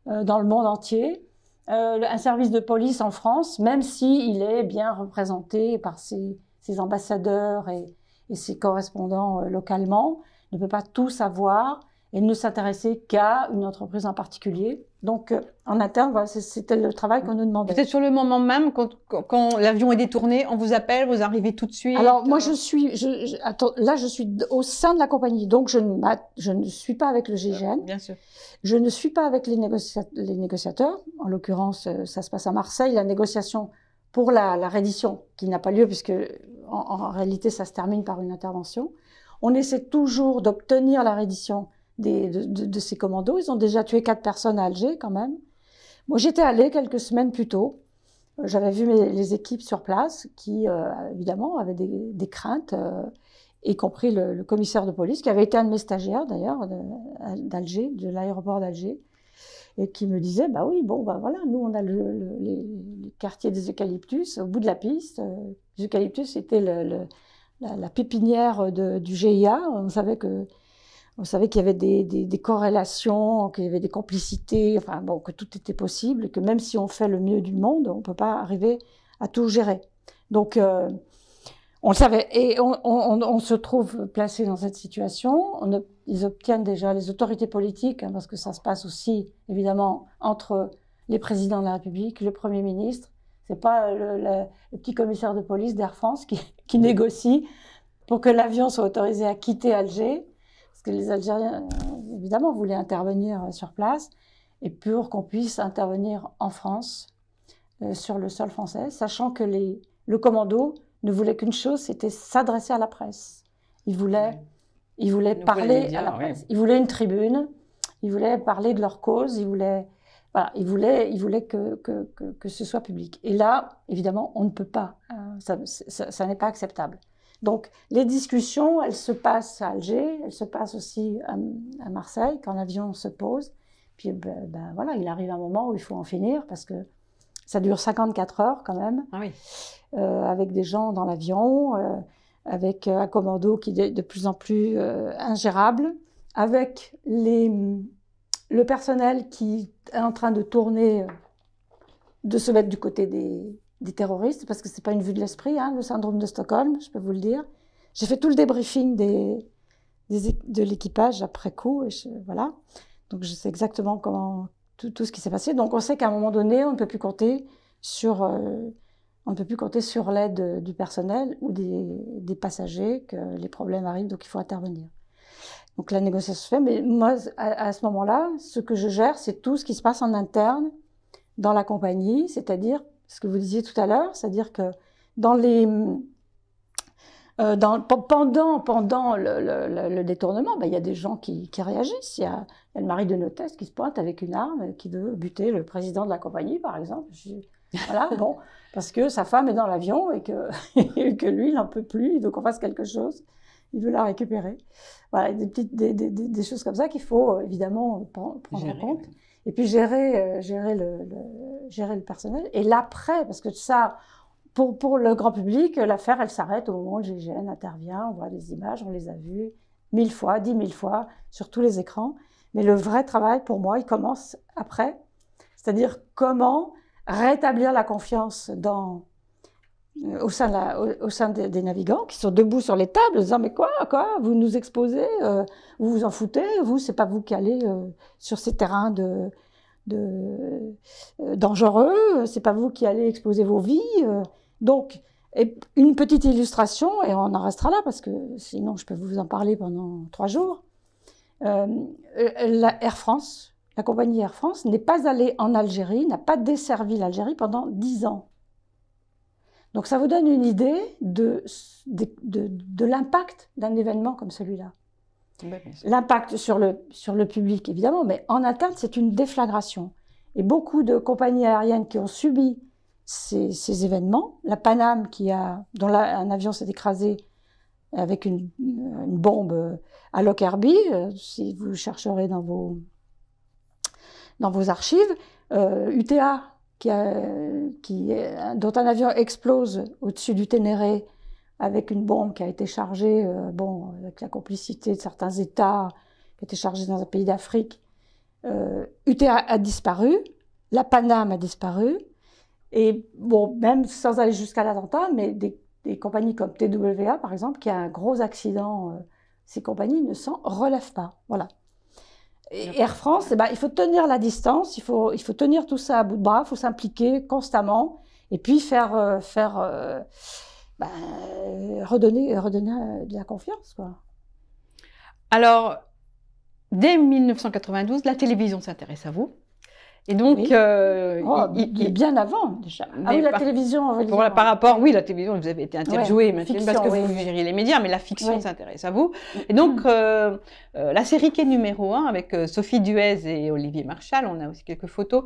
Speaker 2: dans le monde entier. Un service de police en France, même s'il est bien représenté par ses ambassadeurs et ses correspondants localement, ne peut pas tout savoir et ne s'intéresser qu'à une entreprise en particulier. Donc, en interne, voilà, c'était le travail qu'on nous demandait.
Speaker 1: Peut-être sur le moment même, quand l'avion est détourné, on vous appelle, vous arrivez tout de suite.
Speaker 2: Alors, moi, je suis au sein de la compagnie, donc je ne suis pas avec le GIGN.
Speaker 1: Bien sûr.
Speaker 2: Je ne suis pas avec les négociateurs. En l'occurrence, ça se passe à Marseille, la négociation pour la reddition, qui n'a pas lieu puisque, en réalité, ça se termine par une intervention. On essaie toujours d'obtenir la reddition de ces commandos. Ils ont déjà tué 4 personnes à Alger, quand même. Moi, j'étais allée quelques semaines plus tôt. J'avais vu les équipes sur place qui, évidemment, avaient des craintes, y compris le commissaire de police, qui avait été un de mes stagiaires, d'ailleurs, d'Alger, de l'aéroport d'Alger, et qui me disait, bah oui, bon, bah voilà, nous, on a les quartier des Eucalyptus, au bout de la piste. Les Eucalyptus, c'était la pépinière du GIA. On savait qu'il y avait des corrélations, qu'il y avait des complicités, enfin bon, que tout était possible, et que même si on fait le mieux du monde, on ne peut pas arriver à tout gérer. Donc, on le savait, et on se trouve placé dans cette situation. Ils obtiennent déjà les autorités politiques, hein, parce que ça se passe aussi, évidemment, entre les présidents de la République, le Premier ministre. C'est pas le petit commissaire de police d'Air France qui négocie pour que l'avion soit autorisé à quitter Alger, parce que les Algériens, évidemment, voulaient intervenir sur place, et pour qu'on puisse intervenir en France, sur le sol français, sachant que le commando ne voulait qu'une chose, c'était s'adresser à la presse. Il voulait parler à la presse. Oui. Il voulait une tribune, il voulait parler de leur cause, il voulait que ce soit public. Et là, évidemment, on ne peut pas. Ça n'est pas acceptable. Donc, les discussions, elles se passent à Alger, elles se passent aussi à Marseille, quand l'avion se pose. Puis, voilà, il arrive un moment où il faut en finir, parce que ça dure 54 heures quand même, avec des gens dans l'avion, avec un commando qui est de plus en plus ingérable, avec le personnel qui est en train de tourner, de se mettre du côté des terroristes, parce que ce n'est pas une vue de l'esprit, hein, le syndrome de Stockholm, je peux vous le dire. J'ai fait tout le débriefing de l'équipage après coup, et voilà. Donc je sais exactement comment tout ce qui s'est passé. Donc on sait qu'à un moment donné, on ne peut plus compter sur l'aide du personnel ou des passagers, que les problèmes arrivent, donc il faut intervenir. Donc la négociation se fait, mais moi, à ce moment-là, ce que je gère, c'est tout ce qui se passe en interne dans la compagnie, c'est-à-dire ce que vous disiez tout à l'heure, c'est-à-dire que pendant le détournement, il y a des gens qui réagissent. Il y a le mari de l'hôtesse qui se pointe avec une arme, qui veut buter le président de la compagnie, par exemple. Voilà, bon, parce que sa femme est dans l'avion et que lui, il n'en peut plus, il veut qu'on fasse quelque chose, il veut la récupérer. Voilà, des choses comme ça qu'il faut évidemment prendre en compte. Oui. Et puis gérer le personnel. Et l'après, parce que ça, pour le grand public, l'affaire, elle s'arrête au moment où le GIGN intervient, on voit les images, on les a vues 1000 fois, 10 000 fois, sur tous les écrans. Mais le vrai travail, pour moi, il commence après. C'est-à-dire comment rétablir la confiance au sein des navigants qui sont debout sur les tables, en disant « Mais quoi, vous nous exposez, vous vous en foutez, vous, c'est pas vous qui allez sur ces terrains dangereux, c'est pas vous qui allez exposer vos vies. » Donc, une petite illustration, et on en restera là, parce que sinon je peux vous en parler pendant 3 jours. La Air France, la compagnie Air France, n'est pas allée en Algérie, n'a pas desservi l'Algérie pendant 10 ans. Donc ça vous donne une idée de l'impact d'un événement comme celui-là. L'impact sur le public, évidemment, mais en interne, c'est une déflagration. Et beaucoup de compagnies aériennes qui ont subi ces événements, la Paname, dont un avion s'est écrasé avec une bombe à Lockerbie, si vous chercherez dans vos archives, UTA, dont un avion explose au-dessus du Ténéré avec une bombe qui a été chargée, avec la complicité de certains États, qui a été chargée dans un pays d'Afrique. UTA a disparu, la Paname a disparu, et bon, même sans aller jusqu'à l'attentat, mais des compagnies comme TWA, par exemple, qui a un gros accident, ces compagnies ne s'en relèvent pas. Voilà. Et Air France, il faut tenir la distance, il faut tenir tout ça à bout de bras, il faut s'impliquer constamment, et puis redonner de la confiance, quoi.
Speaker 1: Alors, dès 1992, la télévision s'intéresse à vous. Et donc,
Speaker 2: bien avant déjà. La télévision.
Speaker 1: Par rapport, la télévision, vous avez été interviewée, parce que vous gériez les médias, mais la fiction s'intéresse à vous. Et donc, la série qui est numéro 1 avec Sophie Duez et Olivier Marchal, on a aussi quelques photos.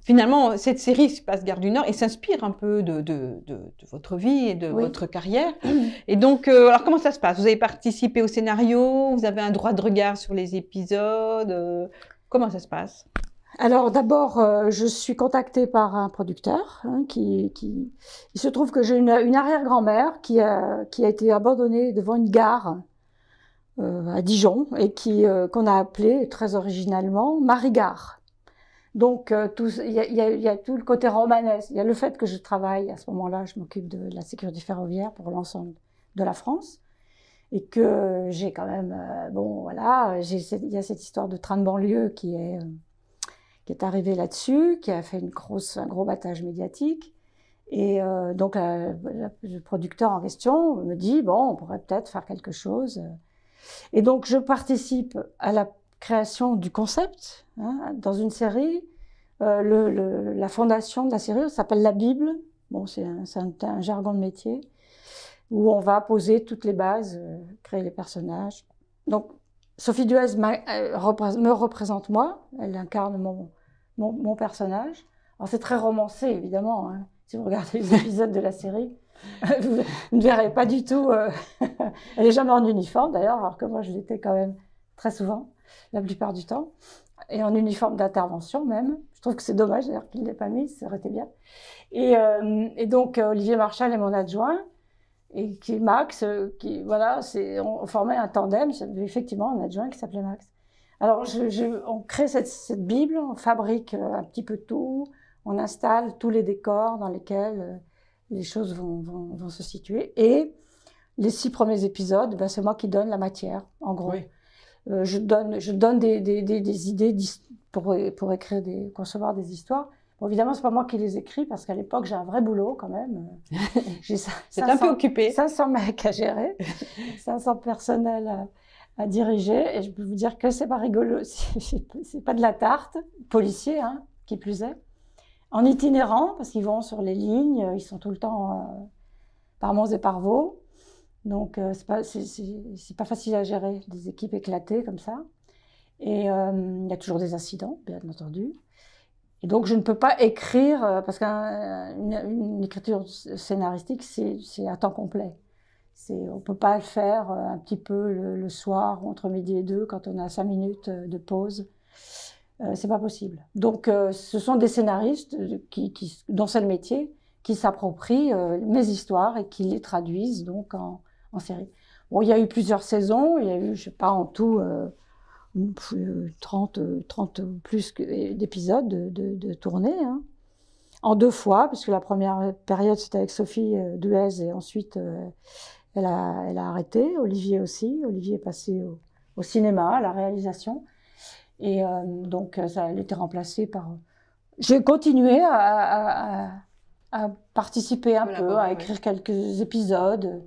Speaker 1: Finalement, cette série se passe Gare du Nord et s'inspire un peu de votre vie et de votre carrière. Et donc, alors comment ça se passe? Vous avez participé au scénario, vous avez un droit de regard sur les épisodes, comment ça se passe?
Speaker 2: Alors d'abord, je suis contactée par un producteur il se trouve que j'ai une arrière-grand-mère qui a été abandonnée devant une gare à Dijon et qu'on a appelée très originalement Marie-Gare. Donc il y a tout le côté romanesque. Il y a le fait que je travaille à ce moment-là, je m'occupe de la sécurité ferroviaire pour l'ensemble de la France et que j'ai quand même bon voilà, il y a cette histoire de train de banlieue qui est arrivé là-dessus, qui a fait un gros battage médiatique. Et donc, le producteur en question me dit, bon, on pourrait peut-être faire quelque chose. Et donc, je participe à la création du concept dans une série. La fondation de la série s'appelle La Bible. Bon, c'est un jargon de métier où on va poser toutes les bases, créer les personnages. Donc, Sophie Duez me représente moi, elle incarne mon personnage. Alors c'est très romancé évidemment, hein. Si vous regardez les épisodes de la série, vous ne verrez pas du tout. Elle n'est jamais en uniforme d'ailleurs, alors que moi je l'étais quand même très souvent, la plupart du temps, et en uniforme d'intervention même. Je trouve que c'est dommage d'ailleurs qu'il ne l'ait pas mis, ça aurait été bien. Et donc Olivier Marchal est mon adjoint. Et qui Max, voilà, on formait un tandem, j'avais effectivement un adjoint qui s'appelait Max. Alors, on crée cette Bible, on fabrique un petit peu tout, on installe tous les décors dans lesquels les choses vont se situer. Et les 6 premiers épisodes, ben, c'est moi qui donne la matière, en gros. Oui. Je donne des idées pour écrire concevoir des histoires. Bon, évidemment, c'est pas moi qui les écris parce qu'à l'époque, j'ai un vrai boulot quand même.
Speaker 1: C'est un peu occupé.
Speaker 2: 500 mecs à gérer, 500 personnels à diriger. Et je peux vous dire que c'est pas rigolo. C'est pas de la tarte. Policiers, hein, qui plus est. En itinérant, parce qu'ils vont sur les lignes, ils sont tout le temps par Mons et par Vaux. Donc, c'est pas facile à gérer, des équipes éclatées comme ça. Et il y a toujours des incidents, bien entendu. Et donc, je ne peux pas écrire, parce qu'une écriture scénaristique, c'est à temps complet. On ne peut pas le faire un petit peu le soir, entre midi et 2, quand on a 5 minutes de pause. C'est pas possible. Donc, ce sont des scénaristes dont c'est le métier, qui s'approprient mes histoires et qui les traduisent donc en série. Bon, il y a eu plusieurs saisons, il y a eu, je sais pas, en tout... 30 ou plus d'épisodes de tournée, hein. En 2 fois, puisque la première période c'était avec Sophie Duez et ensuite elle a arrêté. Olivier aussi. Olivier est passé au cinéma, à la réalisation. Et donc ça a été remplacé par... J'ai continué à participer un peu, à écrire quelques épisodes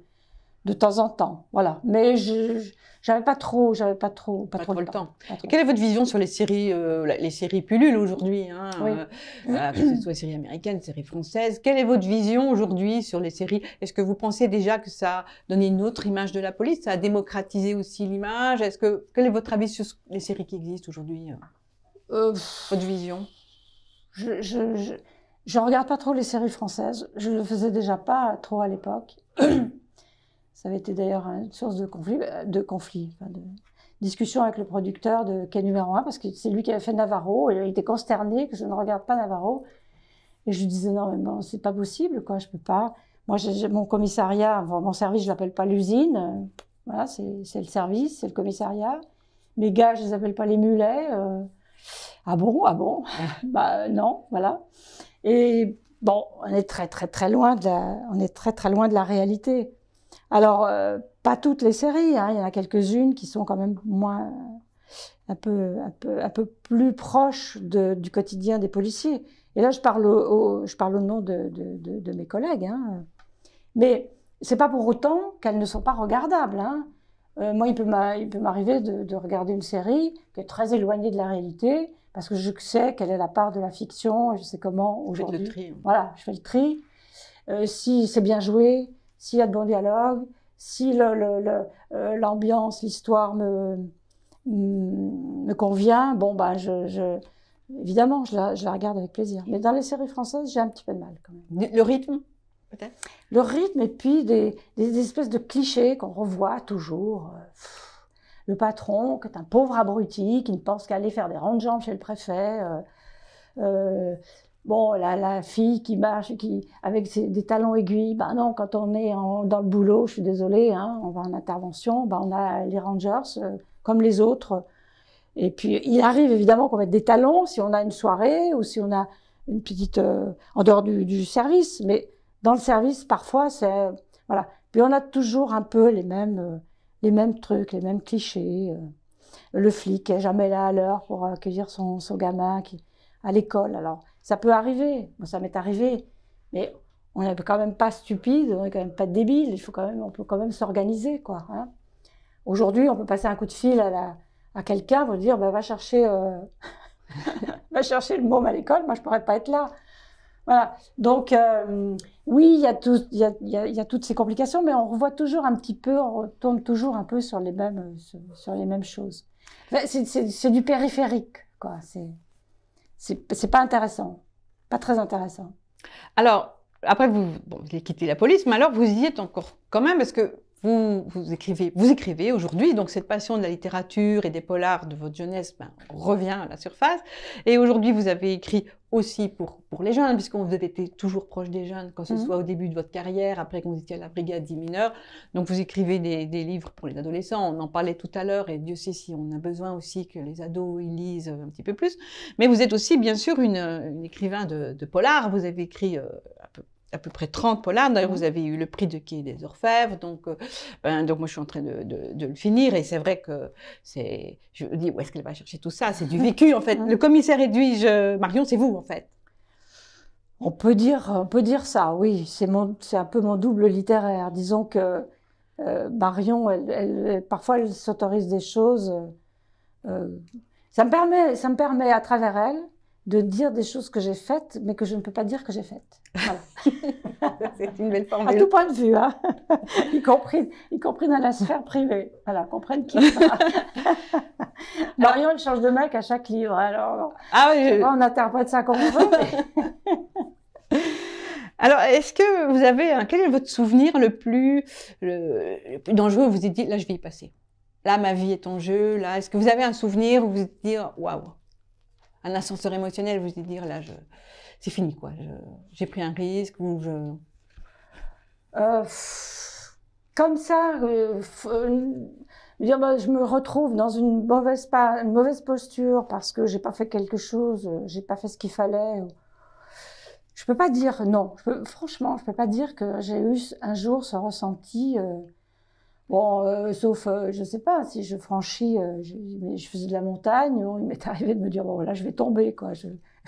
Speaker 2: de temps en temps. Voilà. Mais j'avais pas trop le temps.
Speaker 1: Et quelle est votre vision sur les séries Pulule aujourd'hui, hein,
Speaker 2: oui.
Speaker 1: Que ce soit les séries américaines, les séries françaises. Quelle est votre vision aujourd'hui sur les séries? Est-ce que vous pensez déjà que ça a donné une autre image de la police? Ça a démocratisé aussi l'image? Quel est votre avis sur les séries qui existent aujourd'hui? Votre vision?
Speaker 2: Je regarde pas trop les séries françaises. Je le faisais déjà pas trop à l'époque. Ça avait été d'ailleurs une source de conflit, de discussion avec le producteur de Quai numéro 1, parce que c'est lui qui avait fait Navarro, et il était consterné que je ne regarde pas Navarro. Et je lui disais, non, mais bon, c'est pas possible, quoi, je peux pas. Moi, j'ai mon commissariat, mon service, je l'appelle pas l'usine. Voilà, c'est le service, c'est le commissariat. Mes gars, je les appelle pas les mulets. Ah bon? Bah, non, voilà. Et bon, on est très, très, très loin de la réalité. Alors, pas toutes les séries, hein. Il y en a quelques-unes qui sont quand même un peu plus proches du quotidien des policiers. Et là, je parle au nom de mes collègues, hein. Mais c'est pas pour autant qu'elles ne sont pas regardables, hein. Moi, il peut m'arriver de regarder une série qui est très éloignée de la réalité, parce que je sais quelle est la part de la fiction, et je sais comment aujourd'hui.
Speaker 1: Vous faites le tri.
Speaker 2: Voilà, je fais le tri. Si c'est bien joué, s'il y a de bons dialogues, si l'ambiance, l'histoire me convient, bon, ben, évidemment, je la regarde avec plaisir. Mais dans les séries françaises, j'ai un petit peu de mal quand même.
Speaker 1: Le rythme, peut-être?
Speaker 2: Le rythme et puis des espèces de clichés qu'on revoit toujours. Le patron, qui est un pauvre abruti, qui ne pense qu'à aller faire des rondes de jambes chez le préfet, Bon, la fille qui marche, avec des talons aiguilles, ben non, quand on est dans le boulot, je suis désolée, hein, on va en intervention, ben on a les rangers, comme les autres. Et puis, il arrive évidemment qu'on mette des talons si on a une soirée ou si on a une petite... en dehors du service, mais dans le service, parfois, c'est... Voilà. Puis on a toujours un peu les mêmes trucs, les mêmes clichés. Le flic qui n'est jamais là à l'heure pour accueillir son gamin à l'école. Alors, ça peut arriver. Moi, ça m'est arrivé. Mais on n'est quand même pas stupide, on n'est quand même pas débile. On peut quand même s'organiser, quoi. Hein. Aujourd'hui, on peut passer un coup de fil à quelqu'un pour dire, bah, va chercher le môme à l'école. Moi, je pourrais pas être là. Voilà. Donc, oui, il y a toutes ces complications, mais on revoit toujours un petit peu, on retombe toujours un peu sur les mêmes choses. C'est du périphérique, quoi. C'est pas intéressant, pas très intéressant.
Speaker 1: Alors, après, vous avez quitté la police, mais alors vous y êtes encore quand même, parce que vous écrivez aujourd'hui, donc cette passion de la littérature et des polars de votre jeunesse revient à la surface. Et aujourd'hui, vous avez écrit aussi pour les jeunes, puisque vous avez été toujours proche des jeunes, quand ce soit au début de votre carrière, après quand vous étiez à la brigade 10 mineurs. Donc vous écrivez des livres pour les adolescents, on en parlait tout à l'heure, et Dieu sait si on a besoin aussi que les ados ils lisent un petit peu plus. Mais vous êtes aussi, bien sûr, une écrivain de polars. Vous avez écrit à peu près 30 polars. D'ailleurs, vous avez eu le prix de Quai des Orfèvres. Donc moi, je suis en train de le finir. Et c'est vrai que je me dis, où est-ce qu'elle va chercher tout ça? C'est du vécu, en fait. Le commissaire Edwige Marion, c'est vous, en fait.
Speaker 2: On peut dire ça, oui. C'est un peu mon double littéraire. Disons que Marion, parfois, elle s'autorise des choses. Ça me permet, à travers elle, de dire des choses que j'ai faites, mais que je ne peux pas dire que j'ai faites. Voilà.
Speaker 1: C'est une belle formule.
Speaker 2: À tout point de vue, hein. y compris dans la sphère privée. Voilà, comprenne qui. Marion, elle change de mec à chaque livre. Alors, on interprète ça comme on veut. Mais...
Speaker 1: Alors, est-ce que vous avez quel est votre souvenir le plus dangereux où vous vous êtes dit, là, je vais y passer. Là, ma vie est en jeu. Là, est-ce que vous avez un souvenir où vous vous dites, waouh, un ascenseur émotionnel, vous vous dites, là, c'est fini, quoi. J'ai pris un risque ou
Speaker 2: comme ça, je me retrouve dans une mauvaise posture parce que j'ai pas fait quelque chose, j'ai pas fait ce qu'il fallait. Je peux pas dire non. Franchement, je peux pas dire que j'ai eu un jour ce ressenti. Sauf, je sais pas, si je franchis, je faisais de la montagne, il m'est arrivé de me dire, bon, là, je vais tomber, quoi.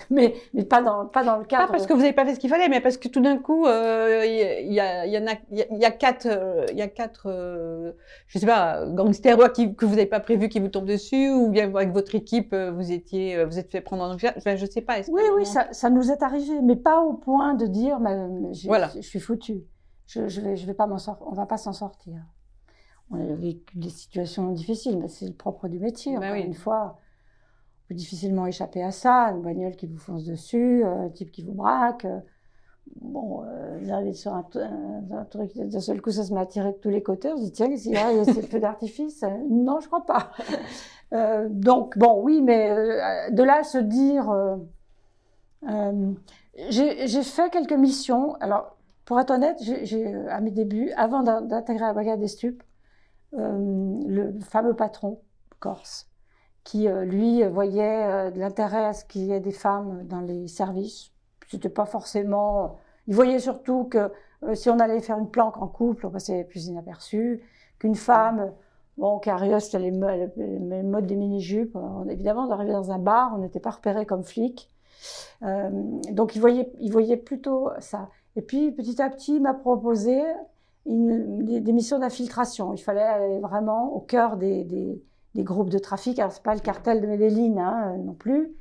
Speaker 2: Mais pas dans le cadre.
Speaker 1: Pas parce que vous n'avez pas fait ce qu'il fallait, mais parce que tout d'un coup, il y a quatre, je sais pas, gangsters que vous n'avez pas prévu qui vous tombent dessus, ou bien avec votre équipe, vous êtes fait prendre en danger. Enfin, je sais pas.
Speaker 2: Oui, ça nous est arrivé, mais pas au point de dire,
Speaker 1: voilà.
Speaker 2: Je suis foutue. Je vais pas m'en sortir, on va pas s'en sortir. On a vécu des situations difficiles, mais c'est le propre du métier.
Speaker 1: Oui.
Speaker 2: Une fois, on peut difficilement échapper à ça. Une bagnole qui vous fonce dessus, un type qui vous braque. Vous arrivez sur un truc, d'un seul coup, ça se met à tirer de tous les côtés. On se dit, tiens, il y a ce feu d'artifice. Non, je crois pas. Donc, bon, oui, mais de là à se dire... j'ai fait quelques missions. Alors, pour être honnête, à mes débuts, avant d'intégrer la brigade des stupes, le fameux patron corse, qui lui voyait de l'intérêt à ce qu'il y ait des femmes dans les services. C'était pas forcément... Il voyait surtout que si on allait faire une planque en couple, on passait plus inaperçu, qu'une femme, carrieuse, c'était les modes des mini-jupes. Évidemment, d'arriver dans un bar, on n'était pas repéré comme flic. Donc il voyait plutôt ça. Et puis petit à petit, il m'a proposé des missions d'infiltration. Il fallait aller vraiment au cœur des groupes de trafic. Alors, c'est pas le cartel de Medellín non plus,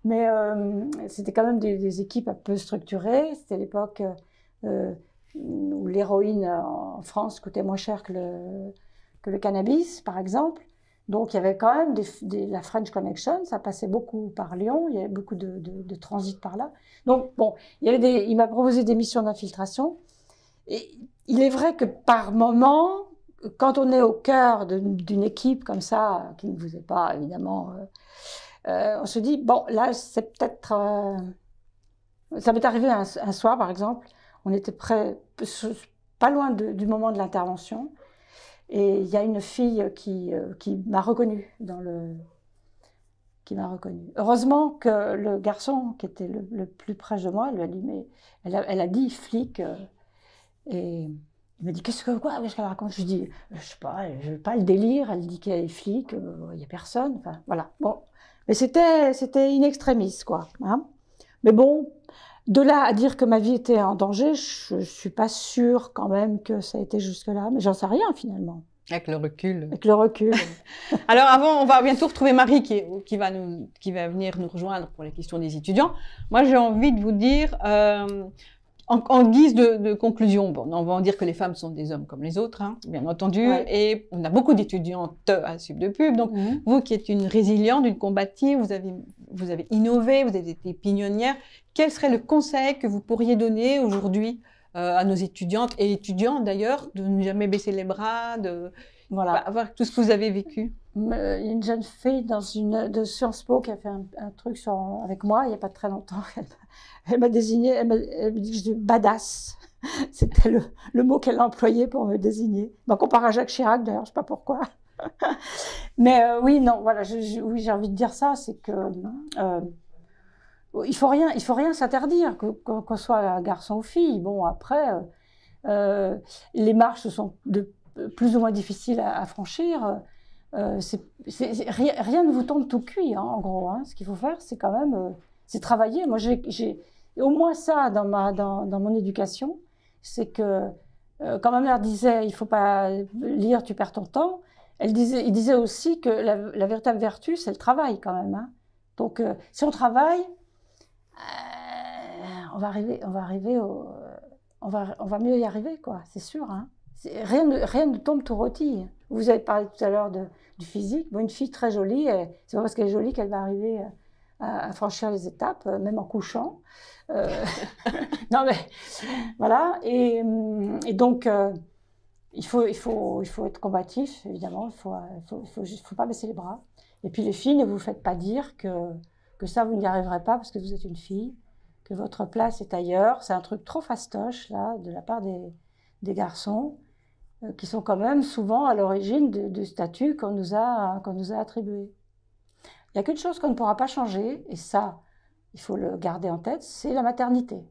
Speaker 2: mais c'était quand même des équipes un peu structurées. C'était l'époque où l'héroïne en France coûtait moins cher que le cannabis, par exemple. Donc, il y avait quand même la French Connection, ça passait beaucoup par Lyon, il y avait beaucoup de transit par là. Donc, bon, il m'a proposé des missions d'infiltration. Et il est vrai que par moment, quand on est au cœur d'une équipe comme ça, qui ne vous est pas évidemment on se dit, bon, là, c'est peut-être... ça m'est arrivé un soir, par exemple, on était pas loin du moment de l'intervention, et il y a une fille qui m'a reconnue qui m'a reconnue. Heureusement que le garçon qui était le plus proche de moi lui a dit, mais elle a dit flic, et il m'a dit, qu'est-ce qu'elle raconte? Je dis, je sais pas, je veux pas le délire, elle dit qu'elle est flic, il y a personne, enfin, voilà. Bon, mais c'était in extremis, quoi. Hein. Mais bon, de là à dire que ma vie était en danger, je suis pas sûre quand même que ça a été jusque-là, mais j'en sais rien finalement.
Speaker 1: Avec le recul.
Speaker 2: Avec le recul.
Speaker 1: Alors avant, on va bientôt retrouver Marie qui va venir nous rejoindre pour les questions des étudiants. Moi, j'ai envie de vous dire, en guise de conclusion, bon, on va en dire que les femmes sont des hommes comme les autres, hein, bien entendu, ouais. Et on a beaucoup d'étudiantes à Sup de Pub, donc vous qui êtes une résiliente, une combative, vous avez innové, vous avez été pignonnière, quel serait le conseil que vous pourriez donner aujourd'hui à nos étudiantes et étudiants d'ailleurs, de ne jamais baisser les bras, de avoir tout ce que vous avez vécu?
Speaker 2: Il y a une jeune fille de Sciences Po qui a fait un truc avec moi il n'y a pas très longtemps. Elle m'a désignée, elle me dit que je suis badass. C'était le mot qu'elle a employé pour me désigner. Bon, comparé à Jacques Chirac d'ailleurs, je ne sais pas pourquoi. Mais oui, non, voilà, oui, j'ai envie de dire ça, c'est que il faut rien s'interdire, qu'on soit garçon ou fille. Bon, après, les marches sont de plus ou moins difficiles à franchir. Rien ne vous tombe tout cuit, hein, en gros. Hein. Ce qu'il faut faire, c'est quand même c'est travailler. Moi, j'ai au moins ça dans mon éducation, c'est que quand ma mère disait il faut pas lire, tu perds ton temps, il disait aussi que la véritable vertu, c'est le travail quand même. Hein. Donc, si on travaille, on va mieux y arriver, quoi. C'est sûr. Hein. Rien ne tombe tout rôti. Vous avez parlé tout à l'heure du physique. Bon, une fille très jolie, c'est pas parce qu'elle est jolie qu'elle va arriver à franchir les étapes, même en couchant. Non mais voilà. Et donc il faut être combatif, évidemment. Il faut pas baisser les bras. Et puis les filles, ne vous faites pas dire que ça vous n'y arriverez pas parce que vous êtes une fille, que votre place est ailleurs. C'est un truc trop fastoche là de la part des garçons. Qui sont quand même souvent à l'origine du statut qu'on nous a attribué. Il n'y a qu'une chose qu'on ne pourra pas changer, et ça, il faut le garder en tête, c'est la maternité.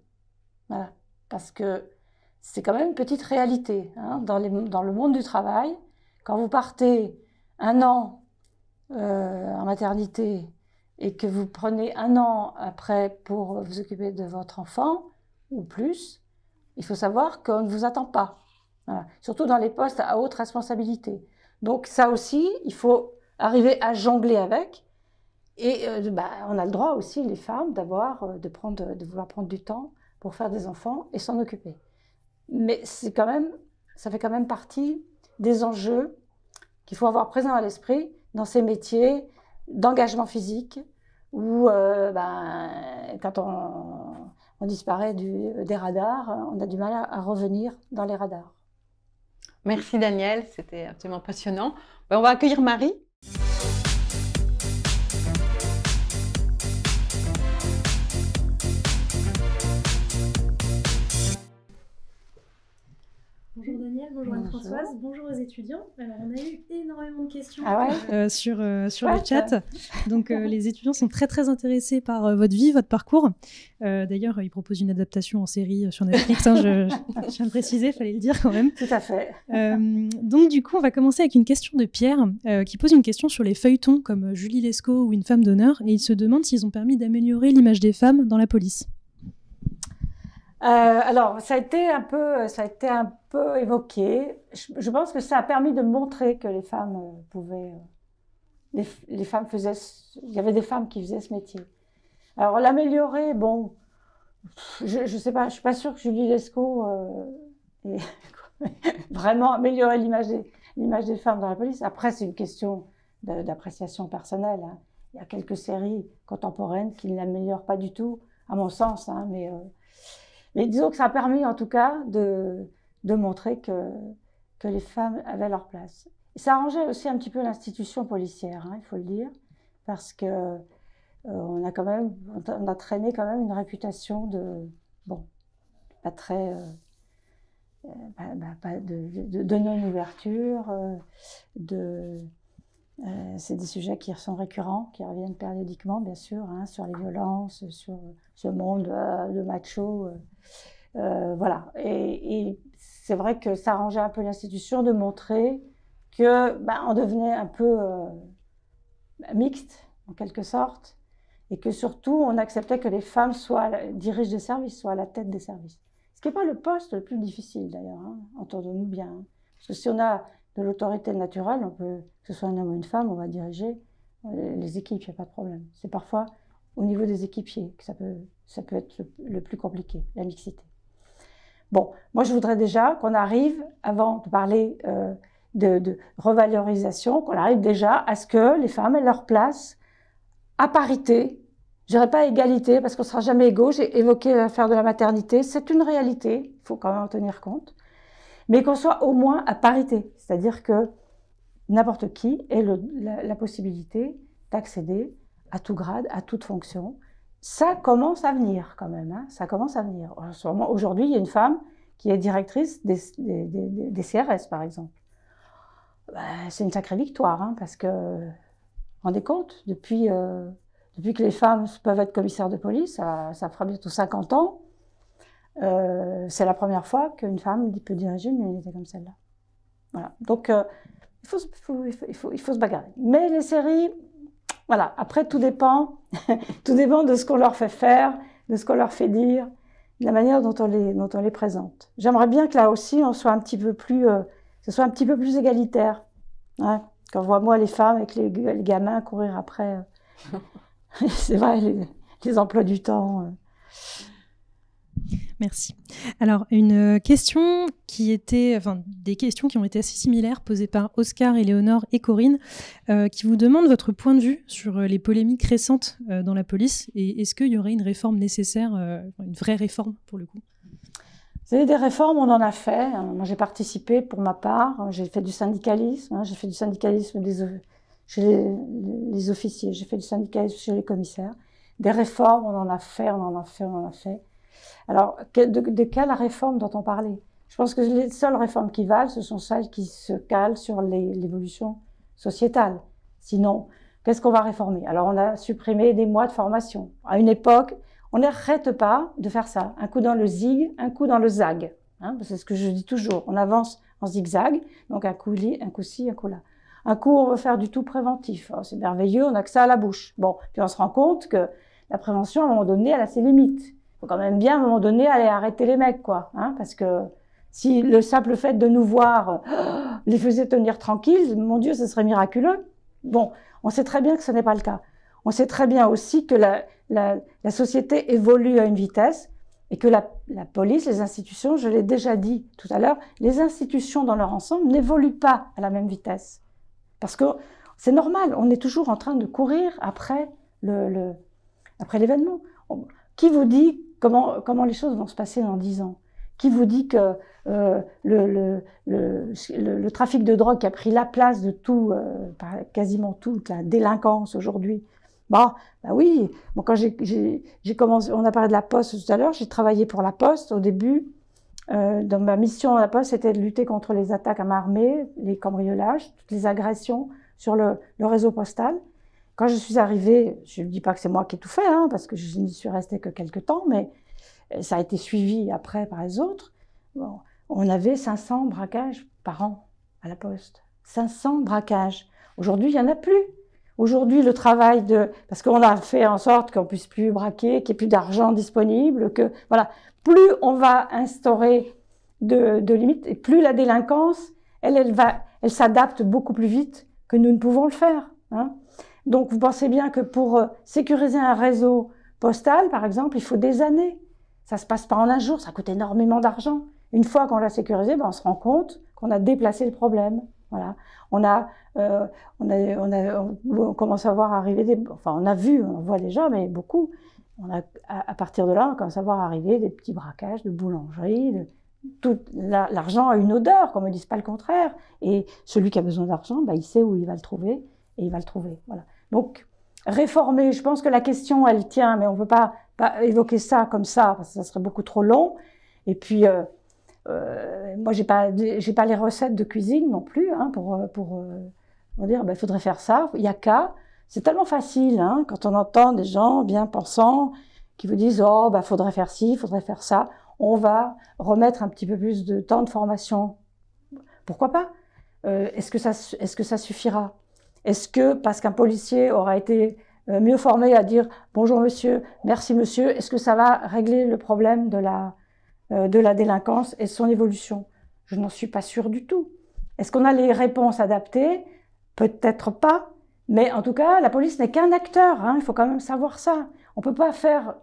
Speaker 2: Voilà. Parce que c'est quand même une petite réalité. Hein, dans le monde du travail, quand vous partez 1 an en maternité et que vous prenez 1 an après pour vous occuper de votre enfant, ou plus, il faut savoir qu'on ne vous attend pas. Voilà. Surtout dans les postes à haute responsabilité. Donc ça aussi, il faut arriver à jongler avec. Et on a le droit aussi, les femmes, de vouloir prendre du temps pour faire des enfants et s'en occuper. Mais ça fait quand même partie des enjeux qu'il faut avoir présents à l'esprit dans ces métiers d'engagement physique où quand on disparaît des radars, on a du mal à revenir dans les radars.
Speaker 1: Merci Danielle, c'était absolument passionnant. On va accueillir Marie.
Speaker 3: Bonjour Danielle, bonjour Anne-Françoise, bonjour aux étudiants. Alors on a eu énormément de questions
Speaker 4: sur le chat. Donc les étudiants sont très très intéressés par votre vie, votre parcours. D'ailleurs, ils proposent une adaptation en série sur Netflix. Hein, je viens de préciser, il fallait le dire quand même.
Speaker 2: Tout à fait.
Speaker 4: Donc du coup, on va commencer avec une question de Pierre qui pose une question sur les feuilletons comme Julie Lescaut ou Une femme d'honneur, et il se demande s'ils ont permis d'améliorer l'image des femmes dans la police.
Speaker 2: Alors, ça a été un peu évoqué. Je pense que ça a permis de montrer que les femmes pouvaient... les femmes faisaient... Il y avait des femmes qui faisaient ce métier. Alors, l'améliorer, bon... Je sais pas, je suis pas sûre que Julie Lescaut ait vraiment amélioré l'image des femmes dans la police. Après, c'est une question d'appréciation personnelle. Hein. Il y a quelques séries contemporaines qui ne l'améliorent pas du tout, à mon sens, hein, mais disons que ça a permis, en tout cas, de montrer que les femmes avaient leur place. Et ça arrangeait aussi un petit peu l'institution policière, hein, il faut le dire, parce que on a traîné quand même une réputation de, bon, pas très, de non-ouverture, c'est des sujets qui sont récurrents, qui reviennent périodiquement, bien sûr, hein, sur les violences, sur ce monde de machos. Voilà. Et c'est vrai que ça arrangeait un peu l'institution de montrer que on devenait un peu mixte, en quelque sorte, et que surtout, on acceptait que les femmes dirigent des services, soient à la tête des services. Ce qui n'est pas le poste le plus difficile, d'ailleurs, hein, entendons-nous bien. Hein. Parce que si on a de l'autorité naturelle, on peut, que ce soit un homme ou une femme, on va diriger les équipes, il n'y a pas de problème. C'est parfois au niveau des équipiers que ça peut être le plus compliqué, la mixité. Bon, moi je voudrais déjà qu'on arrive, avant de parler de revalorisation, qu'on arrive déjà à ce que les femmes aient leur place à parité. Je dirais pas égalité, parce qu'on ne sera jamais égaux. J'ai évoqué l'affaire de la maternité, c'est une réalité, il faut quand même en tenir compte. Mais qu'on soit au moins à parité, c'est-à-dire que n'importe qui ait la possibilité d'accéder à tout grade, à toute fonction. Ça commence à venir quand même, hein, ça commence à venir. Aujourd'hui, il y a une femme qui est directrice des CRS, par exemple. C'est une sacrée victoire, hein, parce que, vous vous rendez compte, depuis que les femmes peuvent être commissaires de police, ça fera bientôt 50 ans, c'est la première fois qu'une femme peut diriger une unité comme celle-là. Voilà. Donc, il faut se bagarrer. Mais les séries, voilà, après tout dépend, tout dépend de ce qu'on leur fait faire, de ce qu'on leur fait dire, de la manière dont on les présente. J'aimerais bien que là aussi, on soit un petit peu plus, ce soit un petit peu plus égalitaire. Ouais. Quand je vois moi les femmes avec les gamins courir après, c'est vrai, les emplois du temps.
Speaker 4: Merci. Alors, une question des questions qui ont été assez similaires posées par Oscar, Éléonore et Corinne, qui vous demandent votre point de vue sur les polémiques récentes dans la police et est-ce qu'il y aurait une réforme nécessaire, une vraie réforme pour le coup?
Speaker 2: Vous savez, des réformes, on en a fait. Moi, j'ai participé pour ma part. J'ai fait du syndicalisme. Hein, j'ai fait du syndicalisme chez les officiers. J'ai fait du syndicalisme chez les commissaires. Des réformes, on en a fait. Alors, de quelle réforme dont on parlait? Je pense que les seules réformes qui valent, ce sont celles qui se calent sur l'évolution sociétale. Sinon, qu'est-ce qu'on va réformer? Alors, on a supprimé des mois de formation. À une époque, on n'arrête pas de faire ça. Un coup dans le zig, un coup dans le zag. Hein, c'est ce que je dis toujours. On avance en zigzag, donc un coup ci, un coup là. Un coup, on veut faire du tout préventif. Oh, c'est merveilleux, on a que ça à la bouche. Bon, puis on se rend compte que la prévention, à un moment donné, elle a ses limites. Il faut quand même bien, à un moment donné, aller arrêter les mecs, quoi. Hein, parce que si le simple fait de nous voir les faisait tenir tranquilles, mon Dieu, ce serait miraculeux. Bon, on sait très bien que ce n'est pas le cas. On sait très bien aussi que la société évolue à une vitesse et que la police, les institutions, je l'ai déjà dit tout à l'heure, les institutions dans leur ensemble n'évoluent pas à la même vitesse. Parce que c'est normal, on est toujours en train de courir après l'événement. Qui vous dit comment les choses vont se passer dans 10 ans? Qui vous dit que le trafic de drogue qui a pris la place de tout, quasiment toute la délinquance aujourd'hui? Bah oui. Bon, quand j'ai commencé, on a parlé de la Poste tout à l'heure. J'ai travaillé pour la Poste au début. Dans ma mission à la Poste, c'était de lutter contre les attaques à main armée, les cambriolages, toutes les agressions sur le réseau postal. Quand je suis arrivée, je ne dis pas que c'est moi qui ai tout fait, hein, parce que je n'y suis restée que quelques temps, mais ça a été suivi après par les autres. Bon, on avait 500 braquages par an à la Poste. 500 braquages. Aujourd'hui, il n'y en a plus. Aujourd'hui, le travail parce qu'on a fait en sorte qu'on puisse plus braquer, qu'il n'y ait plus d'argent disponible, que, voilà. Plus on va instaurer de limites, et plus la délinquance, elle s'adapte beaucoup plus vite que nous ne pouvons le faire, hein. Donc, vous pensez bien que pour sécuriser un réseau postal, par exemple, il faut des années. Ça se passe pas en un jour, ça coûte énormément d'argent. Une fois qu'on l'a sécurisé, on se rend compte qu'on a déplacé le problème. Voilà. On commence à voir arriver on voit déjà, mais beaucoup. À partir de là, on commence à voir arriver des petits braquages de boulangerie. L'argent a une odeur, qu'on ne me dise pas le contraire. Et celui qui a besoin d'argent, il sait où il va le trouver et il va le trouver. Voilà. Donc, réformer, je pense que la question, elle tient, mais on ne peut pas évoquer ça comme ça, parce que ça serait beaucoup trop long. Et puis, moi, j'ai pas les recettes de cuisine non plus, hein, pour dire, il faudrait faire ça, il y a qu'à. C'est tellement facile, hein, quand on entend des gens bien pensants qui vous disent, oh, faudrait faire ci, faudrait faire ça. On va remettre un petit peu plus de temps de formation. Pourquoi pas? Est-ce que ça suffira? Est-ce que, parce qu'un policier aura été mieux formé à dire « Bonjour monsieur, merci monsieur », est-ce que ça va régler le problème de la délinquance et son évolution? Je n'en suis pas sûre du tout. Est-ce qu'on a les réponses adaptées? Peut-être pas, mais en tout cas, la police n'est qu'un acteur, hein, il faut quand même savoir ça. On ne peut pas faire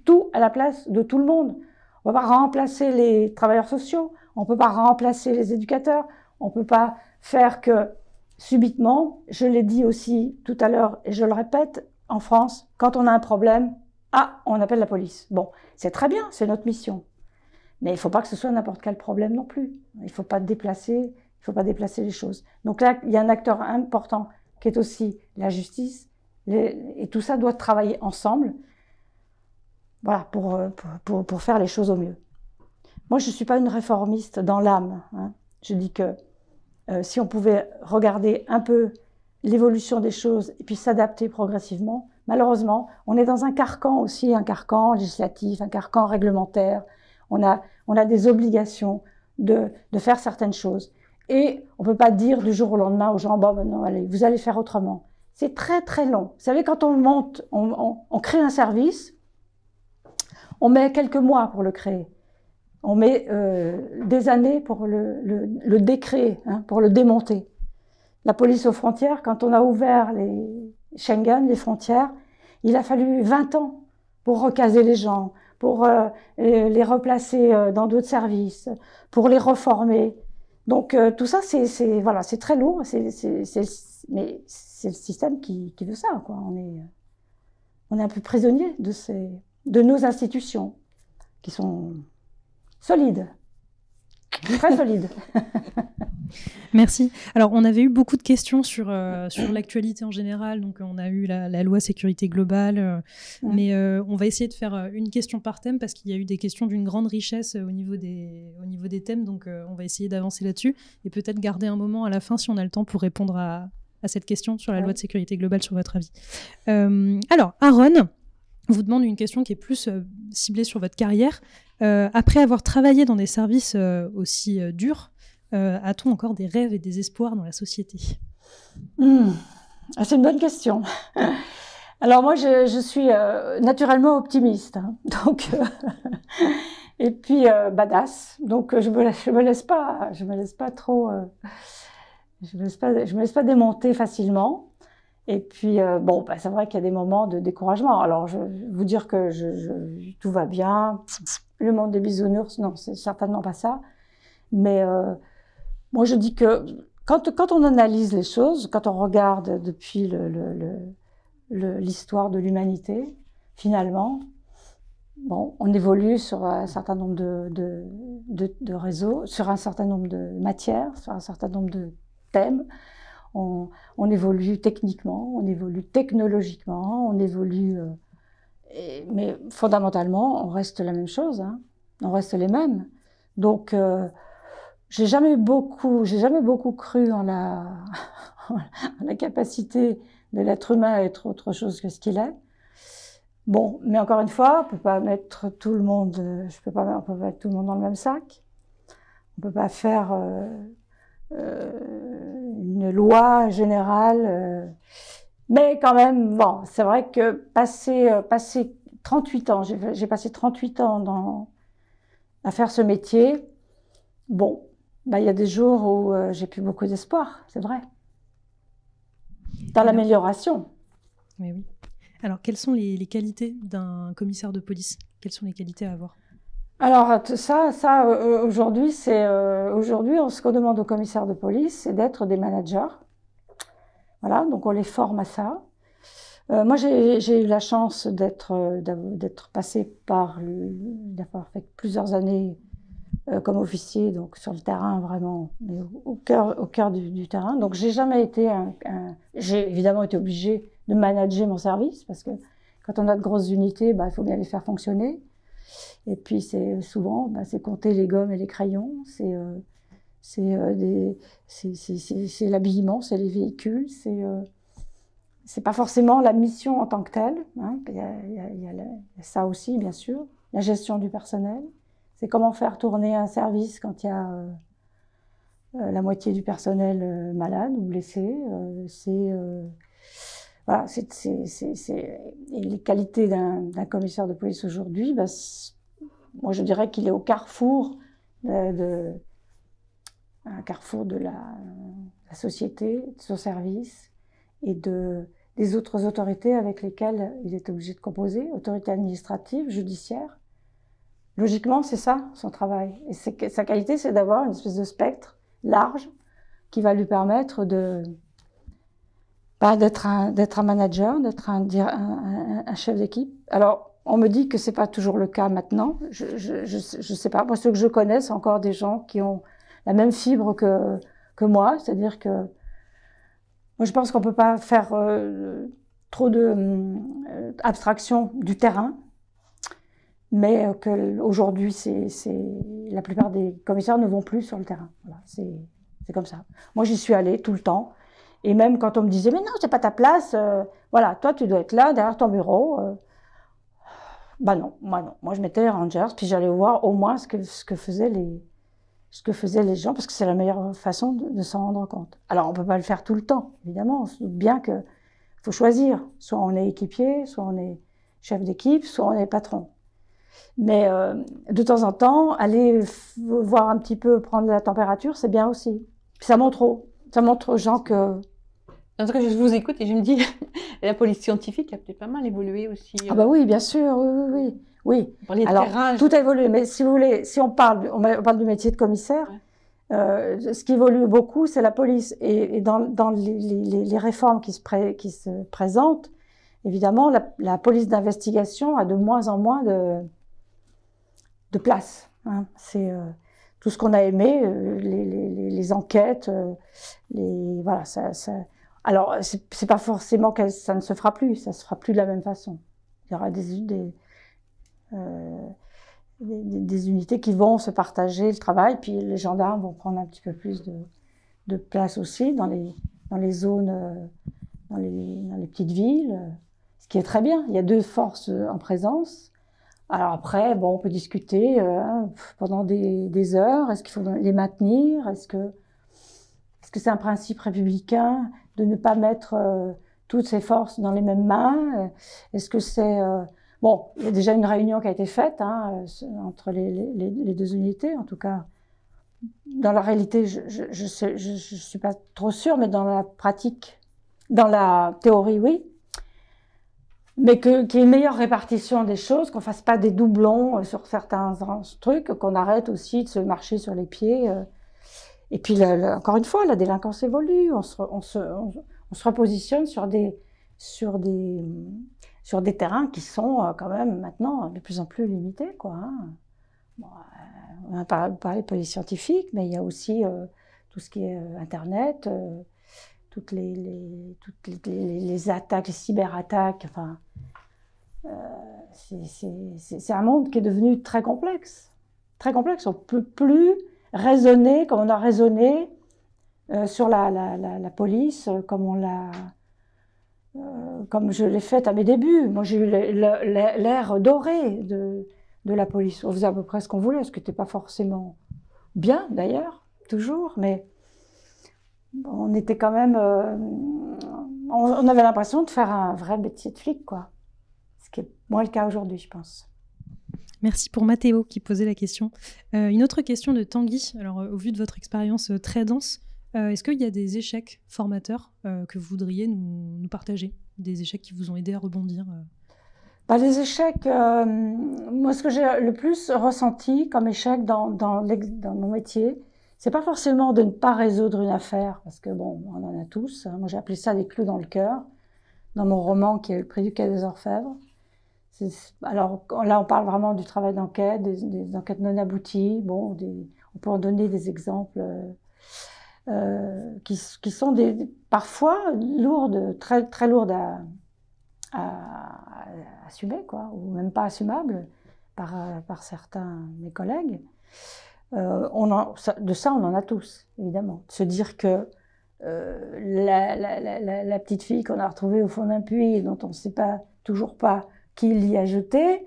Speaker 2: tout à la place de tout le monde. On ne peut pas remplacer les travailleurs sociaux, on ne peut pas remplacer les éducateurs, on ne peut pas faire que subitement, je l'ai dit aussi tout à l'heure et je le répète, en France, quand on a un problème, on appelle la police. Bon, c'est très bien, c'est notre mission. Mais il ne faut pas que ce soit n'importe quel problème non plus. Il ne faut pas déplacer les choses. Donc là, il y a un acteur important qui est aussi la justice, et tout ça doit travailler ensemble, voilà, pour faire les choses au mieux. Moi, je ne suis pas une réformiste dans l'âme, hein. Je dis que si on pouvait regarder un peu l'évolution des choses et puis s'adapter progressivement, malheureusement, on est dans un carcan aussi, un carcan législatif, un carcan réglementaire. On a des obligations de faire certaines choses. Et on ne peut pas dire du jour au lendemain aux gens, bon, non, allez, vous allez faire autrement. C'est très, très long. Vous savez, quand on crée un service, on met quelques mois pour le créer. On met des années pour le décréer, hein, pour le démonter. La police aux frontières, quand on a ouvert les Schengen, les frontières, il a fallu 20 ans pour recaser les gens, pour les replacer dans d'autres services, pour les reformer. Donc tout ça, c'est très lourd, mais c'est le système qui veut ça, quoi. On est un peu prisonnier de nos institutions, qui sont solides, très solides.
Speaker 4: Merci. Alors, on avait eu beaucoup de questions sur l'actualité en général. Donc, on a eu la loi sécurité globale. Mais on va essayer de faire une question par thème parce qu'il y a eu des questions d'une grande richesse au niveau des thèmes. Donc, on va essayer d'avancer là-dessus et peut-être garder un moment à la fin si on a le temps pour répondre à cette question sur la loi de sécurité globale, sur votre avis. Alors, Aaron vous demande une question qui est plus ciblée sur votre carrière. Après avoir travaillé dans des services aussi durs, a-t-on encore des rêves et des espoirs dans la société?
Speaker 2: C'est une bonne question. Alors moi, je suis naturellement optimiste, hein, donc et puis badass. Donc je me laisse pas trop, je me laisse pas démonter facilement. Et puis c'est vrai qu'il y a des moments de découragement. Alors je vais vous dire que tout va bien, le monde des bisounours, non, c'est certainement pas ça. Mais moi, je dis que quand on analyse les choses, quand on regarde depuis l'histoire de l'humanité, finalement, on évolue sur un certain nombre de réseaux, sur un certain nombre de matières, sur un certain nombre de thèmes. On évolue techniquement, on évolue technologiquement, on évolue... mais fondamentalement, on reste la même chose, hein. On reste les mêmes. Donc... j'ai jamais beaucoup cru en la capacité de l'être humain à être autre chose que ce qu'il est. Bon, mais encore une fois, on peut pas mettre tout le monde, on peut pas mettre tout le monde dans le même sac. On peut pas faire une loi générale. Mais quand même, c'est vrai que passer 38 ans, j'ai passé 38 ans à faire ce métier. Il y a des jours où j'ai plus beaucoup d'espoir, c'est vrai. Dans l'amélioration.
Speaker 4: Oui. Alors, quelles sont les qualités d'un commissaire de police? Quelles sont les qualités à avoir?
Speaker 2: Alors, aujourd'hui, ce qu'on demande aux commissaires de police, c'est d'être des managers. Voilà, donc on les forme à ça. Moi, j'ai eu la chance d'être passée d'avoir fait plusieurs années comme officier, donc sur le terrain vraiment, mais au cœur du terrain. Donc j'ai jamais été j'ai évidemment été obligée de manager mon service, parce que quand on a de grosses unités, il faut bien les faire fonctionner. Et puis c'est souvent, c'est compter les gommes et les crayons, c'est l'habillement, c'est les véhicules, c'est pas forcément la mission en tant que telle. Hein. Il y a ça aussi, bien sûr. La gestion du personnel, c'est comment faire tourner un service quand il y a la moitié du personnel malade ou blessé. Voilà, et les qualités d'un commissaire de police aujourd'hui, moi je dirais qu'il est au carrefour un carrefour de la société, de son service et des autres autorités avec lesquelles il est obligé de composer, autorités administratives, judiciaires. Logiquement, c'est ça son travail. Et sa qualité, c'est d'avoir une espèce de spectre large qui va lui permettre d'être un manager, d'être un chef d'équipe. Alors, on me dit que c'est pas toujours le cas maintenant. Je sais pas. Moi, ceux que je connais, c'est encore des gens qui ont la même fibre que moi. C'est-à-dire que moi, je pense qu'on peut pas faire trop d'abstraction du terrain. Mais qu'aujourd'hui, la plupart des commissaires ne vont plus sur le terrain. Voilà, c'est comme ça. Moi, j'y suis allée tout le temps. Et même quand on me disait « Mais non, c'est pas ta place. Voilà, toi, tu dois être là, derrière ton bureau. » Non, moi non. Moi, je mettais les rangers, puis j'allais voir au moins ce que faisaient les gens, parce que c'est la meilleure façon de s'en rendre compte. Alors, on peut pas le faire tout le temps, évidemment. On se doute bien qu'il faut choisir. Soit on est équipier, soit on est chef d'équipe, soit on est patron. Mais de temps en temps, aller voir un petit peu, prendre la température, c'est bien aussi. Puis ça montre aux gens que...
Speaker 1: En tout cas, je vous écoute et je me dis, la police scientifique a peut-être pas mal évolué aussi.
Speaker 2: Ah oui, bien sûr, oui. Alors, tout a évolué, mais si vous voulez, si on parle du métier de commissaire, ce qui évolue beaucoup, c'est la police. Et dans les réformes qui se présentent, évidemment, la police d'investigation a de moins en moins de place. Hein. C'est tout ce qu'on a aimé, les enquêtes, voilà, alors, c'est pas forcément que ça ne se fera plus, ça se fera plus de la même façon. Il y aura des unités qui vont se partager le travail, puis les gendarmes vont prendre un petit peu plus de place aussi dans les zones, dans les petites villes, ce qui est très bien. Il y a 2 forces en présence. Alors après, on peut discuter pendant des heures. Est-ce qu'il faut les maintenir? Est-ce que c'est un principe républicain de ne pas mettre toutes ces forces dans les mêmes mains? Est-ce que c'est... il y a déjà une réunion qui a été faite entre les 2 unités, en tout cas. Dans la réalité, je suis pas trop sûre, mais dans la pratique, dans la théorie, oui. Mais qu'il y ait une meilleure répartition des choses, qu'on fasse pas des doublons sur certains trucs, qu'on arrête aussi de se marcher sur les pieds. Et puis, encore une fois, la délinquance évolue. On se repositionne sur des terrains qui sont quand même maintenant de plus en plus limités, quoi. Hein. On a parlé de police scientifique, mais il y a aussi tout ce qui est Internet, toutes les attaques, les cyberattaques. Enfin, c'est un monde qui est devenu très complexe. Très complexe. On ne peut plus raisonner comme on a raisonné sur la police, comme je l'ai fait à mes débuts. Moi, j'ai eu l'ère dorée de la police. On faisait à peu près ce qu'on voulait, ce qui n'était pas forcément bien, d'ailleurs, toujours, mais on était quand même... on avait l'impression de faire un vrai métier de flic, quoi. Ce qui est moins le cas aujourd'hui, je pense.
Speaker 4: Merci pour Mathéo qui posait la question. Une autre question de Tanguy. Alors, au vu de votre expérience très dense, est-ce qu'il y a des échecs formateurs que vous voudriez nous partager? Des échecs qui vous ont aidé à rebondir
Speaker 2: Les échecs, moi, ce que j'ai le plus ressenti comme échec dans mon métier, c'est pas forcément de ne pas résoudre une affaire, parce que on en a tous. Moi, j'ai appelé ça des clous dans le cœur, dans mon roman qui a eu le prix du Quai des Orfèvres. Alors là, on parle vraiment du travail d'enquête, des enquêtes non abouties. On peut en donner des exemples qui sont parfois lourdes, très très lourdes assumé, quoi, ou même pas assumable par certains de mes collègues. De ça, on en a tous, évidemment. De se dire que la petite fille qu'on a retrouvée au fond d'un puits et dont on ne sait toujours pas qui l'y a jetée,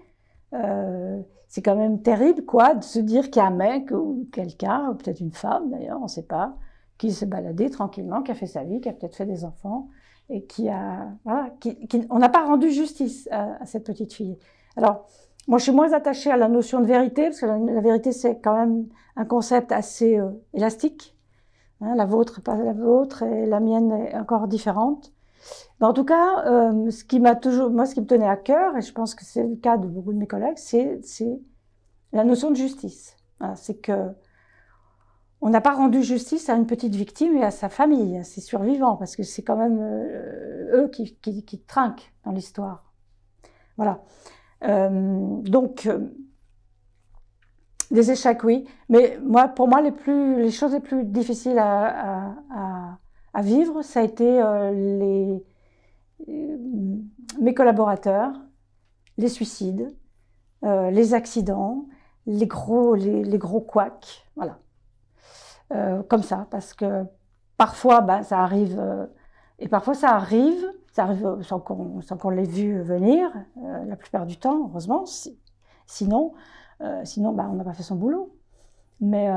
Speaker 2: c'est quand même terrible, quoi, de se dire qu'il y a un mec ou quelqu'un, ou peut-être une femme d'ailleurs, on ne sait pas, qui s'est baladé tranquillement, qui a fait sa vie, qui a peut-être fait des enfants, et on n'a pas rendu justice à cette petite fille. Alors, moi, je suis moins attachée à la notion de vérité, parce que la vérité, c'est quand même un concept assez élastique. Hein, la vôtre n'est pas la vôtre, et la mienne est encore différente. Mais en tout cas, ce qui me tenait à cœur, et je pense que c'est le cas de beaucoup de mes collègues, c'est la notion de justice. Voilà, c'est que on n'a pas rendu justice à une petite victime et à sa famille, à ses survivants, parce que c'est quand même eux qui trinquent dans l'histoire. Voilà. Donc, des échecs, oui. Mais pour moi, les choses les plus difficiles à vivre, ça a été mes collaborateurs, les suicides, les accidents, les gros couacs, voilà. Comme ça, parce que parfois, ça arrive, et parfois ça arrive sans qu'on l'ait vu venir, la plupart du temps, heureusement. Sinon, on n'a pas fait son boulot. Mais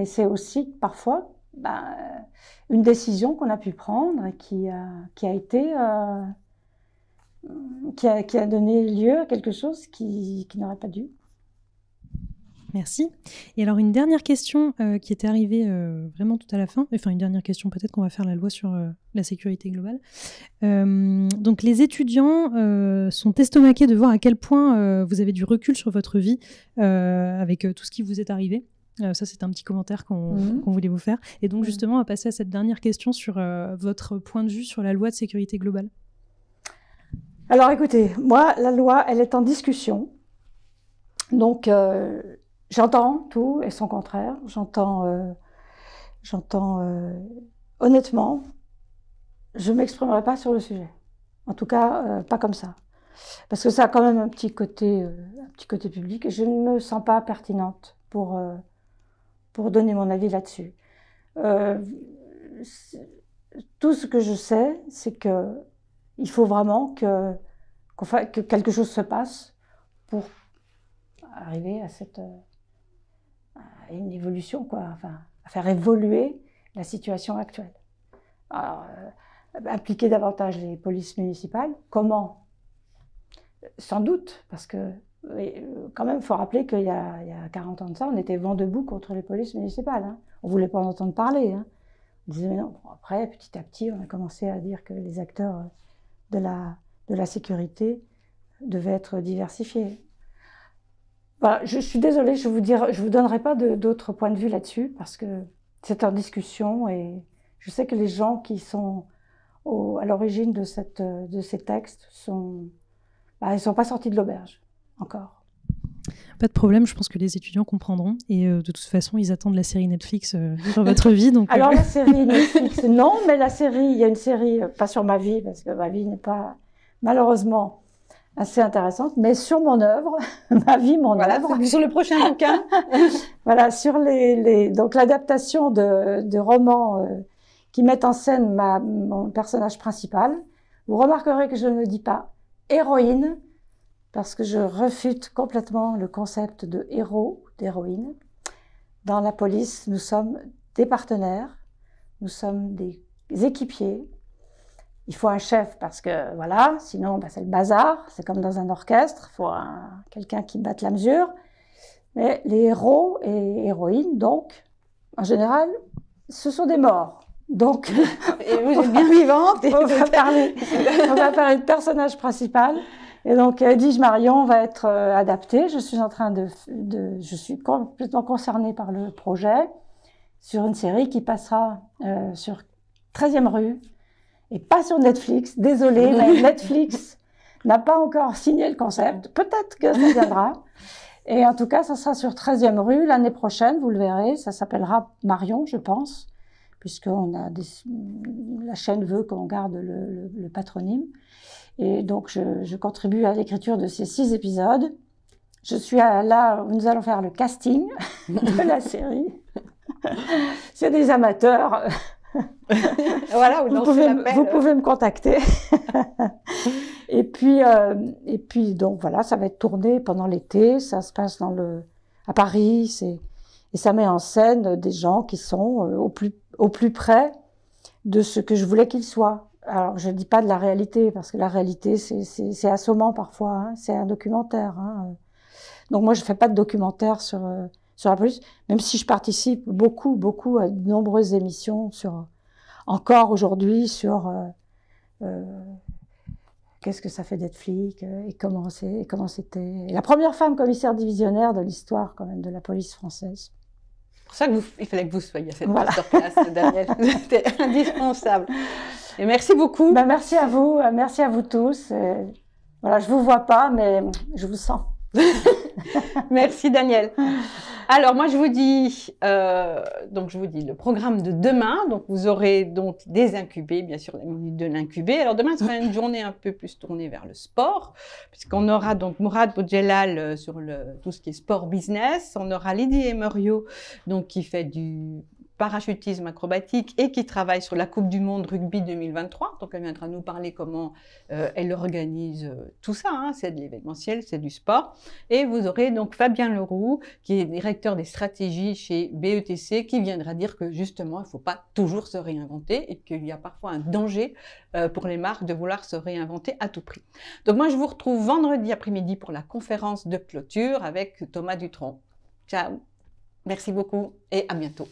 Speaker 2: c'est aussi parfois une décision qu'on a pu prendre et qui a donné lieu à quelque chose qui n'aurait pas dû.
Speaker 4: Merci. Et alors, une dernière question qui était arrivée vraiment tout à la fin, enfin une dernière question, peut-être qu'on va faire la loi sur la sécurité globale. Donc, les étudiants sont estomaqués de voir à quel point vous avez du recul sur votre vie avec tout ce qui vous est arrivé. Ça, c'est un petit commentaire qu'on voulait vous faire. Et donc, justement, on va passer à cette dernière question sur votre point de vue sur la loi de sécurité globale.
Speaker 2: Alors, écoutez, moi, la loi, elle est en discussion. Donc, j'entends tout et son contraire. J'entends honnêtement, je ne m'exprimerai pas sur le sujet. En tout cas, pas comme ça. Parce que ça a quand même un petit côté public et je ne me sens pas pertinente pour donner mon avis là-dessus. Tout ce que je sais, c'est qu'il faut vraiment que quelque chose se passe pour arriver à une évolution, quoi. Enfin, à faire évoluer la situation actuelle. Alors, impliquer davantage les polices municipales, comment? Sans doute, parce que quand même, il faut rappeler qu'il y a 40 ans de ça, on était vent debout contre les polices municipales. Hein. On ne voulait pas en entendre parler. Hein. On disait, mais non. Bon, après, petit à petit, on a commencé à dire que les acteurs de la sécurité devaient être diversifiés. Voilà, je suis désolée, je vous donnerai pas d'autres points de vue là-dessus, parce que c'est en discussion et je sais que les gens qui sont à l'origine de ces textes ils sont pas sortis de l'auberge, encore.
Speaker 4: Pas de problème, je pense que les étudiants comprendront. Et de toute façon, ils attendent la série Netflix sur votre vie. Donc,
Speaker 2: alors, la série Netflix, non, mais il y a une série, pas sur ma vie, parce que ma vie n'est pas, malheureusement, assez intéressante, mais sur mon œuvre, ma vie, mon œuvre.
Speaker 1: Sur le prochain bouquin.
Speaker 2: Voilà, sur donc l'adaptation de romans qui mettent en scène mon personnage principal. Vous remarquerez que je ne dis pas héroïne, parce que je refute complètement le concept de héros, d'héroïne. Dans la police, nous sommes des partenaires, nous sommes des équipiers. Il faut un chef parce que, voilà, sinon c'est le bazar, c'est comme dans un orchestre, il faut quelqu'un qui batte la mesure. Mais les héros et héroïnes, donc, en général, ce sont des morts. Donc,
Speaker 1: et vous êtes bien vivante.
Speaker 2: On va parler de personnage principal. Et donc, Edwige Marion va être adaptée. Je suis complètement concernée par le projet sur une série qui passera sur 13e rue et pas sur Netflix. Désolée, mais Netflix n'a pas encore signé le concept. Peut-être que ça viendra. Et en tout cas, ça sera sur 13e rue l'année prochaine, vous le verrez. Ça s'appellera Marion, je pense. la chaîne veut qu'on garde le patronyme. Et donc, je contribue à l'écriture de ces 6 épisodes. Je suis là où nous allons faire le casting de la série. C'est des amateurs.
Speaker 1: Voilà,
Speaker 2: vous pouvez me contacter. et puis, donc voilà, ça va être tourné pendant l'été. Ça se passe à Paris. Et ça met en scène des gens qui sont au plus près de ce que je voulais qu'ils soient. Alors, je ne dis pas de la réalité, parce que la réalité, c'est assommant parfois. Hein, c'est un documentaire. Hein. Donc moi, je ne fais pas de documentaire sur la police, même si je participe beaucoup à de nombreuses émissions encore aujourd'hui sur qu'est-ce que ça fait d'être flic et comment c'était. La première femme commissaire divisionnaire de l'histoire quand même de la police française.
Speaker 1: C'est pour ça qu'il fallait que vous soyez à cette masterclass, Danielle. C'était indispensable. Et merci beaucoup.
Speaker 2: Merci à vous tous. Et voilà, je vous vois pas, mais je vous sens.
Speaker 1: Merci Danielle. Alors moi je vous dis le programme de demain. Donc vous aurez donc des incubés, bien sûr la minute de l'incubé. Alors demain sera une journée un peu plus tournée vers le sport, puisqu'on aura donc Mourad Boudjelal sur tout ce qui est sport business. On aura Lydie Emerio donc qui fait du parachutisme acrobatique et qui travaille sur la Coupe du Monde Rugby 2023. Donc, elle viendra nous parler comment elle organise tout ça. Hein. C'est de l'événementiel, c'est du sport. Et vous aurez donc Fabien Leroux, qui est directeur des stratégies chez BETC, qui viendra dire que justement, il ne faut pas toujours se réinventer et qu'il y a parfois un danger pour les marques de vouloir se réinventer à tout prix. Donc, moi, je vous retrouve vendredi après-midi pour la conférence de clôture avec Thomas Dutronc. Ciao, merci beaucoup et à bientôt.